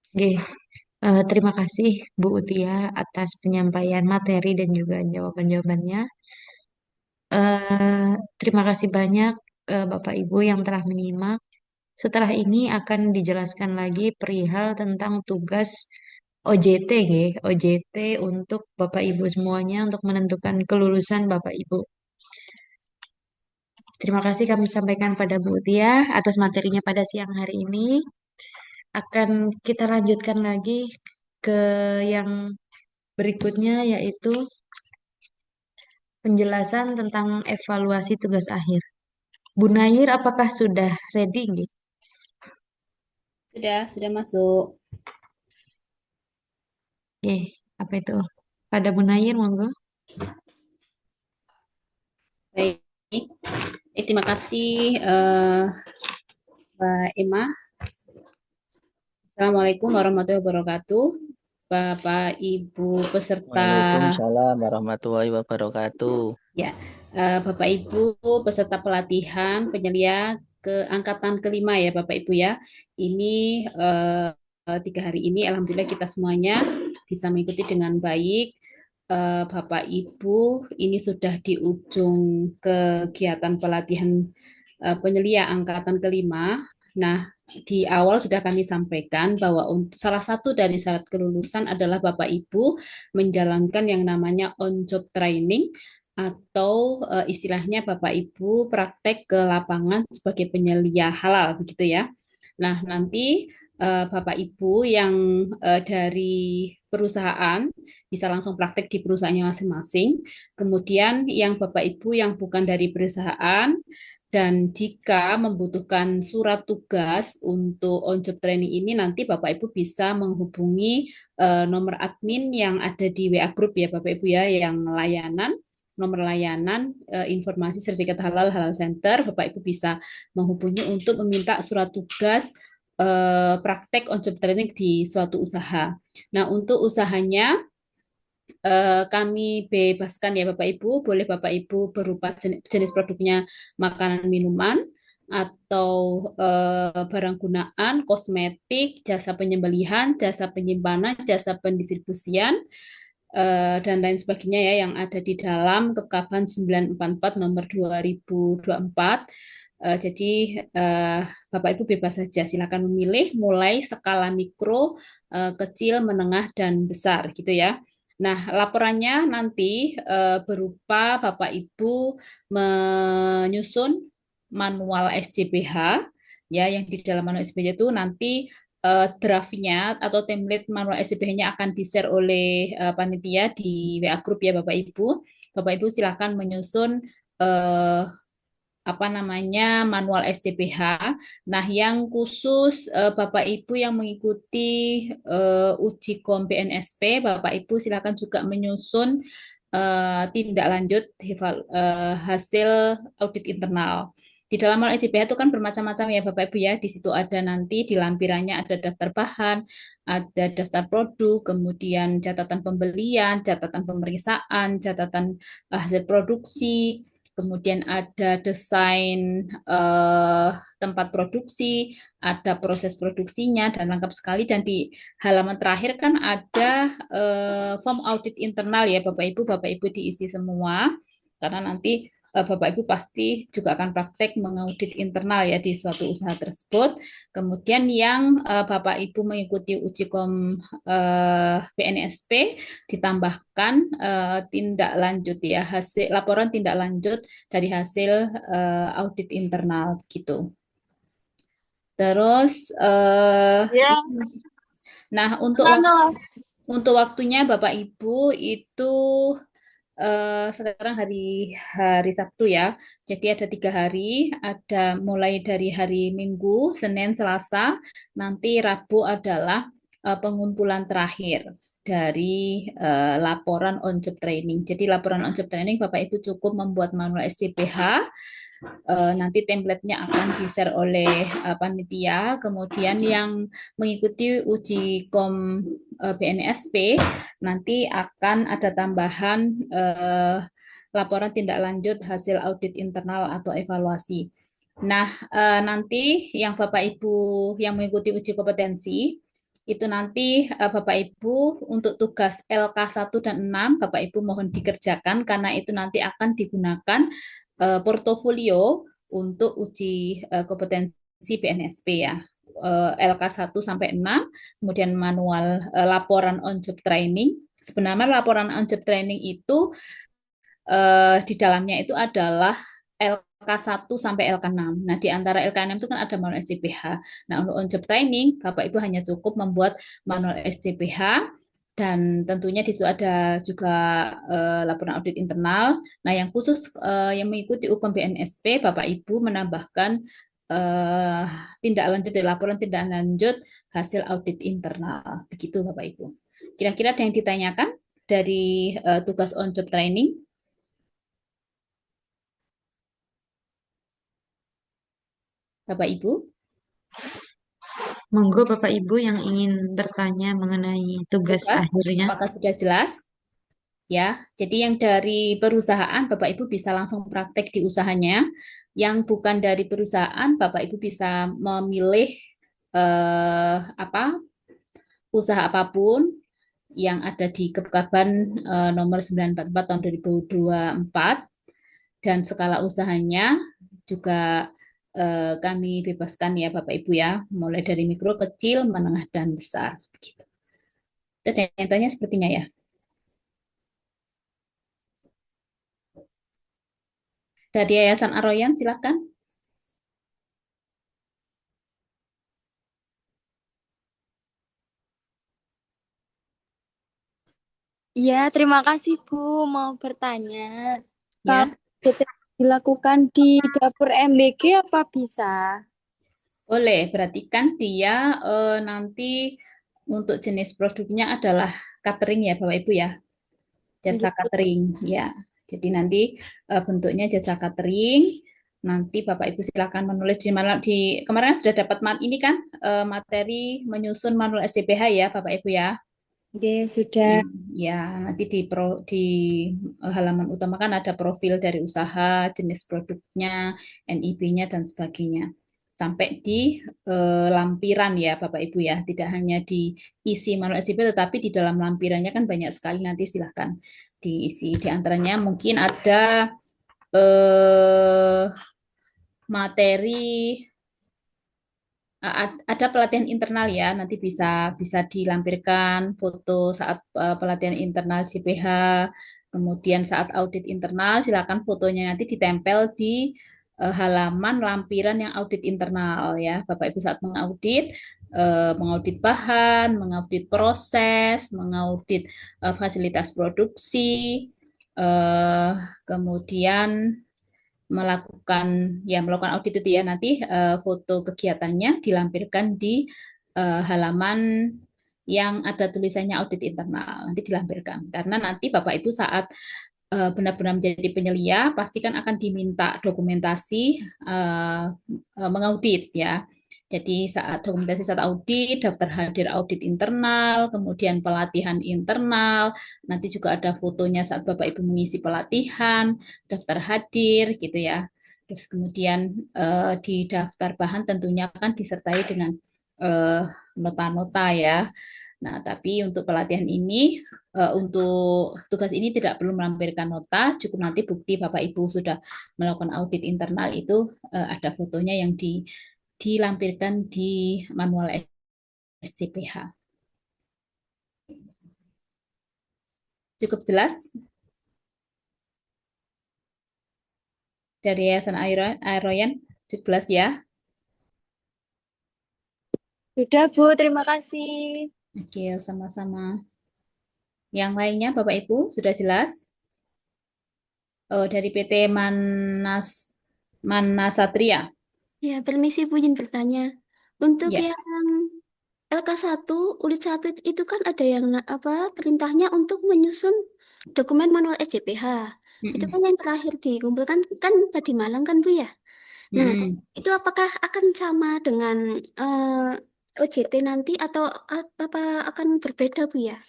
Oke, terima kasih Bu Utia atas penyampaian materi dan juga jawaban-jawabannya. Terima kasih banyak Bapak Ibu yang telah menyimak. Setelah ini akan dijelaskan lagi perihal tentang tugas OJT, nggih. OJT untuk Bapak Ibu semuanya untuk menentukan kelulusan Bapak Ibu. Terima kasih kami sampaikan pada Bu Tia atas materinya pada siang hari ini. Akan kita lanjutkan lagi ke yang berikutnya yaitu penjelasan tentang evaluasi tugas akhir. Bu Nair, apakah sudah ready, nggih? Sudah masuk. Oke, apa itu? Pada Bu Nair, monggo. Baik. Terima kasih Mbak Emma. Assalamualaikum warahmatullahi wabarakatuh. Bapak Ibu peserta Waalaikumsalam warahmatullahi wabarakatuh. ya, Bapak Ibu peserta pelatihan penyelia ke angkatan kelima ya Bapak Ibu ya. Ini 3 hari ini alhamdulillah kita semuanya bisa mengikuti dengan baik. Bapak Ibu ini sudah di ujung kegiatan pelatihan penyelia angkatan kelima. Nah, di awal sudah kami sampaikan bahwa salah satu dari syarat kelulusan adalah Bapak Ibu menjalankan yang namanya on-job training atau istilahnya Bapak Ibu praktek ke lapangan sebagai penyelia halal begitu ya. Nah, nanti Bapak Ibu yang dari perusahaan bisa langsung praktek di perusahaannya masing-masing. Kemudian yang Bapak Ibu yang bukan dari perusahaan dan jika membutuhkan surat tugas untuk on-job training ini nanti Bapak Ibu bisa menghubungi nomor admin yang ada di WA Group ya Bapak Ibu ya yang layanan nomor layanan informasi sertifikat halal halal center Bapak Ibu bisa menghubungi untuk meminta surat tugas praktek on-job training di suatu usaha. Nah, untuk usahanya kami bebaskan ya Bapak Ibu, boleh Bapak Ibu berupa jenis produknya makanan minuman atau barang gunaan, kosmetik, jasa penyembelihan, jasa penyimpanan, jasa pendistribusian dan lain sebagainya ya yang ada di dalam Kepkabhan 944 nomor 2024. Jadi Bapak Ibu bebas saja, silakan memilih mulai skala mikro, kecil, menengah dan besar gitu ya. Nah, laporannya nanti berupa Bapak Ibu menyusun manual SJBH ya yang di dalam manual SJBH itu nanti draftnya atau template manual SJBH-nya akan di-share oleh panitia di WA Group ya Bapak Ibu. Bapak Ibu silakan menyusun manual SCPH. Nah, yang khusus Bapak Ibu yang mengikuti uji kom PNSP, Bapak Ibu silakan juga menyusun tindak lanjut hasil audit internal. Di dalam manual SCPH itu kan bermacam-macam ya Bapak Ibu ya. Di situ ada nanti di lampirannya ada daftar bahan, ada daftar produk, kemudian catatan pembelian, catatan pemeriksaan, catatan hasil produksi, kemudian ada desain tempat produksi, ada proses produksinya dan lengkap sekali. Dan di halaman terakhir kan ada form audit internal ya Bapak Ibu diisi semua karena nanti Bapak Ibu pasti juga akan praktek mengaudit internal ya di suatu usaha tersebut. Kemudian yang Bapak Ibu mengikuti uji kom PNSP ditambahkan tindak lanjut ya hasil laporan tindak lanjut dari hasil audit internal gitu. Terus Ya, nah untuk waktunya Bapak Ibu itu sekarang hari Sabtu ya. Jadi ada 3 hari, ada mulai dari hari Minggu, Senin, Selasa, nanti Rabu adalah pengumpulan terakhir dari laporan on job training. Jadi laporan on job training Bapak Ibu cukup membuat manual SCPH, nanti template-nya akan di-share oleh panitia. Kemudian yang mengikuti uji kom BNSP nanti akan ada tambahan laporan tindak lanjut hasil audit internal atau evaluasi. Nah, nanti yang Bapak Ibu yang mengikuti uji kompetensi itu nanti Bapak Ibu untuk tugas LK1 dan 6 Bapak Ibu mohon dikerjakan karena itu nanti akan digunakan portofolio untuk uji kompetensi BNSP ya. LK1 sampai 6, kemudian manual laporan on job training. Sebenarnya laporan on job training itu di dalamnya itu adalah LK1 sampai LK6. Nah, di antara LK6 itu kan ada manual SCPH. Nah, untuk on job training, Bapak Ibu hanya cukup membuat manual SCPH dan tentunya di situ ada juga laporan audit internal. Nah, yang khusus yang mengikuti UKM BNSP, Bapak Ibu menambahkan eh, tindak lanjut dari laporan tindak lanjut hasil audit internal. Begitu, Bapak Ibu. Kira-kira ada yang ditanyakan dari tugas on job training? Bapak Ibu? Monggo Bapak Ibu yang ingin bertanya mengenai tugas Tugas, akhirnya. apakah sudah jelas? Ya, jadi yang dari perusahaan Bapak Ibu bisa langsung praktek di usahanya. Yang bukan dari perusahaan Bapak Ibu bisa memilih usaha apapun yang ada di Kepkaban nomor 944 tahun 2024 dan skala usahanya juga kami bebaskan ya Bapak Ibu ya, mulai dari mikro, kecil, menengah, dan besar. Gitu. Ada yang tanya sepertinya ya. Dari Yayasan Aroyan, silakan. Iya, terima kasih Bu. Mau bertanya, kalau Ya, dilakukan di dapur MBG apa bisa? boleh. Berarti kan dia nanti untuk jenis produknya adalah catering ya Bapak Ibu ya. Jasa Gitu. catering ya. Jadi nanti bentuknya jasa catering. Nanti Bapak Ibu silakan menulis di manual di kemarin sudah dapat ini kan materi menyusun manual SCPH ya Bapak Ibu ya. Oke, sudah. Ya, nanti di halaman utama kan ada profil dari usaha, jenis produknya, NIB-nya dan sebagainya. Sampai di lampiran ya Bapak Ibu ya, tidak hanya diisi manual SCP tetapi di dalam lampirannya kan banyak sekali nanti silahkan diisi. Di antaranya mungkin ada materi ada pelatihan internal ya, nanti bisa bisa dilampirkan foto saat pelatihan internal CPH, kemudian saat audit internal, silakan fotonya nanti ditempel di halaman lampiran yang audit internal ya, Bapak Ibu saat mengaudit, mengaudit bahan, mengaudit proses, mengaudit fasilitas produksi, eh, kemudian melakukan audit itu ya nanti foto kegiatannya dilampirkan di halaman yang ada tulisannya audit internal nanti dilampirkan karena nanti Bapak Ibu saat benar-benar menjadi penyelia pasti kan akan diminta dokumentasi mengaudit ya. Jadi saat dokumentasi saat audit, daftar hadir audit internal, kemudian pelatihan internal, nanti juga ada fotonya saat Bapak Ibu mengisi pelatihan, daftar hadir gitu ya. Terus kemudian di daftar bahan tentunya akan disertai dengan nota-nota ya. Nah, tapi untuk pelatihan ini, untuk tugas ini tidak perlu melampirkan nota, cukup nanti bukti Bapak Ibu sudah melakukan audit internal itu ada fotonya yang dilampirkan di manual SCPH. Cukup jelas? Dari Yayasan Aroyan, cukup jelas ya? Sudah Bu, terima kasih. Oke, sama-sama. Yang lainnya Bapak Ibu sudah jelas? Dari PT Manasatria. Ya, permisi Bu, izin bertanya. Untuk Ya. yang LK1, unit 1 itu kan ada yang perintahnya untuk menyusun dokumen manual SCPH. Itu Mm-mm. kan yang terakhir dikumpulkan kan tadi malam kan Bu ya? Nah, Mm-mm. itu apakah akan sama dengan OJT nanti atau apa akan berbeda Bu ya?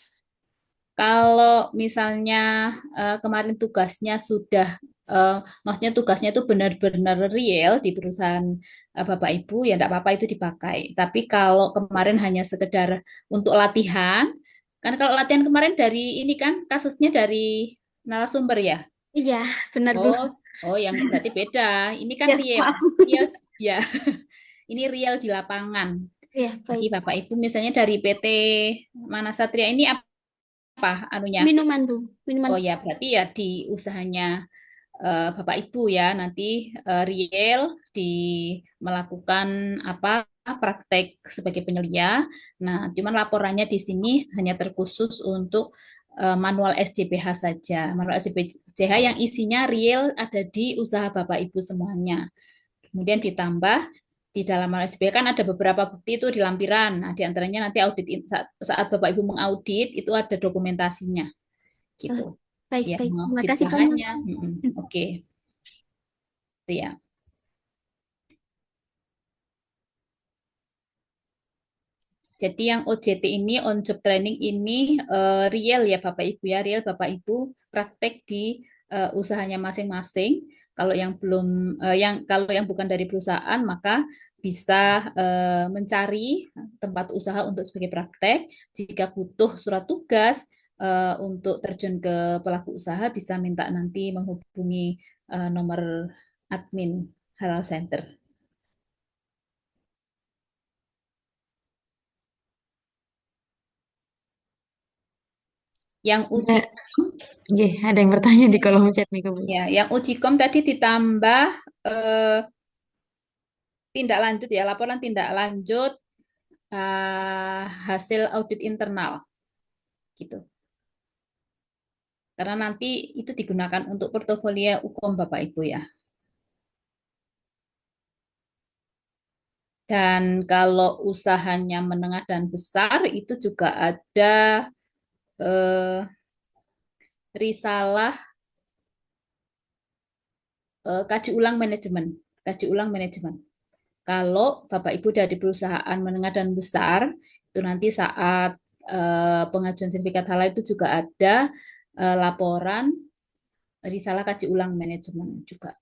Kalau misalnya kemarin tugasnya sudah, eh, maksudnya tugasnya itu benar-benar real di perusahaan Bapak Ibu, ya enggak apa-apa itu dipakai. Tapi kalau kemarin hanya sekedar untuk latihan, kan kalau latihan kemarin dari ini kan kasusnya dari narasumber ya. Iya, benar Bu. Oh, oh yang berarti beda. Ini kan Ya, real, maaf. real ya. Ini real di lapangan. Ya, Jadi baik. Bapak Ibu misalnya dari PT Mana Satria ini apa anunya? Minuman Bu, minuman. Oh ya, berarti ya di usahanya Bapak Ibu ya nanti real di melakukan apa praktek sebagai penyelia. Nah, cuman laporannya di sini hanya terkhusus untuk manual SJPH saja. Manual SJPH yang isinya real ada di usaha Bapak Ibu semuanya. Kemudian ditambah di dalam manual SJPH kan ada beberapa bukti itu di lampiran. Nah, di antaranya nanti audit saat Bapak Ibu mengaudit itu ada dokumentasinya Ah, gitu. baik, Ya, baik. Terima mengaudit kasih banyak. bahannya. Oke, itu ya. Jadi yang OJT ini, on job training ini real ya Bapak Ibu ya, real Bapak Ibu praktek di usahanya masing-masing. Kalau yang belum, kalau yang bukan dari perusahaan maka bisa mencari tempat usaha untuk sebagai praktek. Jika butuh surat tugas untuk terjun ke pelaku usaha bisa minta nanti menghubungi nomor admin Halal Center. Yang uji Ada, ada yang bertanya di kolom chat nih Bu. Ya, yang uji kom tadi ditambah tindak lanjut ya, laporan tindak lanjut hasil audit internal gitu. Karena nanti itu digunakan untuk portofolio UKOM Bapak Ibu ya. Dan kalau usahanya menengah dan besar itu juga ada eh, risalah kaji ulang manajemen, kaji ulang manajemen. Kalau Bapak Ibu dari perusahaan menengah dan besar, itu nanti saat pengajuan sertifikat halal itu juga ada laporan risalah kaji ulang manajemen juga.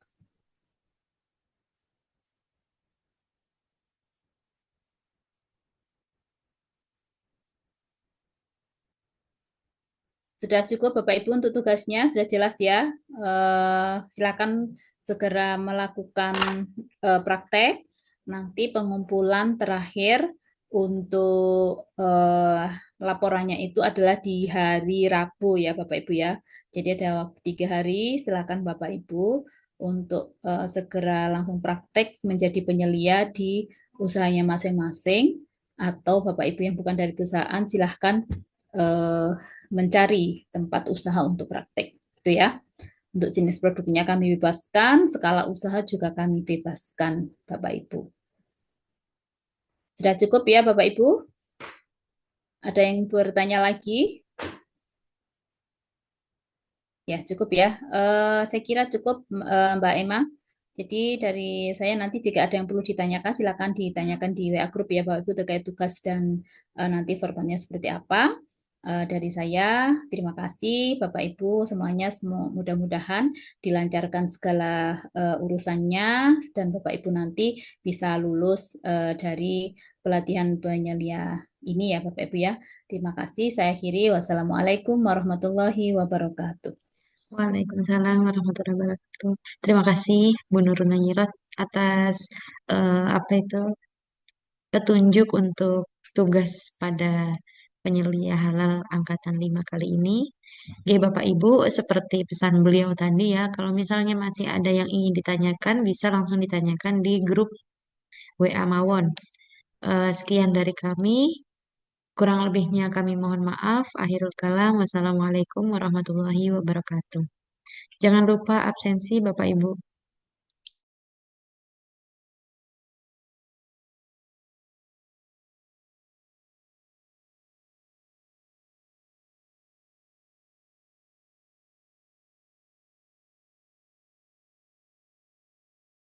Sudah cukup Bapak Ibu untuk tugasnya, sudah jelas ya. Silakan segera melakukan praktek. Nanti pengumpulan terakhir untuk laporannya itu adalah di hari Rabu ya Bapak Ibu ya. Jadi ada waktu 3 hari, silakan Bapak Ibu untuk segera langsung praktek menjadi penyelia di usahanya masing-masing. Atau Bapak Ibu yang bukan dari perusahaan silahkan eh, mencari tempat usaha untuk praktek. Itu ya. Untuk jenis produknya kami bebaskan, skala usaha juga kami bebaskan, Bapak Ibu. Sudah cukup ya, Bapak Ibu? Ada yang bertanya lagi? Ya, cukup ya. Saya kira cukup, Mbak Emma. Jadi dari saya nanti jika ada yang perlu ditanyakan, silakan ditanyakan di WA Group ya, Bapak Ibu terkait tugas dan nanti formatnya seperti apa. Dari saya, terima kasih Bapak Ibu semuanya. Mudah-mudahan dilancarkan segala urusannya dan Bapak Ibu nanti bisa lulus dari pelatihan penyelia ini ya Bapak Ibu ya. Terima kasih. Saya akhiri. Wassalamualaikum warahmatullahi wabarakatuh. Waalaikumsalam warahmatullahi wabarakatuh. Terima kasih Bu Nurul Nayirat atas apa itu petunjuk untuk tugas pada penyelia halal angkatan 5 kali ini. Oke, Bapak Ibu, seperti pesan beliau tadi ya, kalau misalnya masih ada yang ingin ditanyakan, bisa langsung ditanyakan di grup WA Mawon. Sekian dari kami. Kurang lebihnya kami mohon maaf. Akhirul kalam. Wassalamualaikum warahmatullahi wabarakatuh. Jangan lupa absensi Bapak Ibu.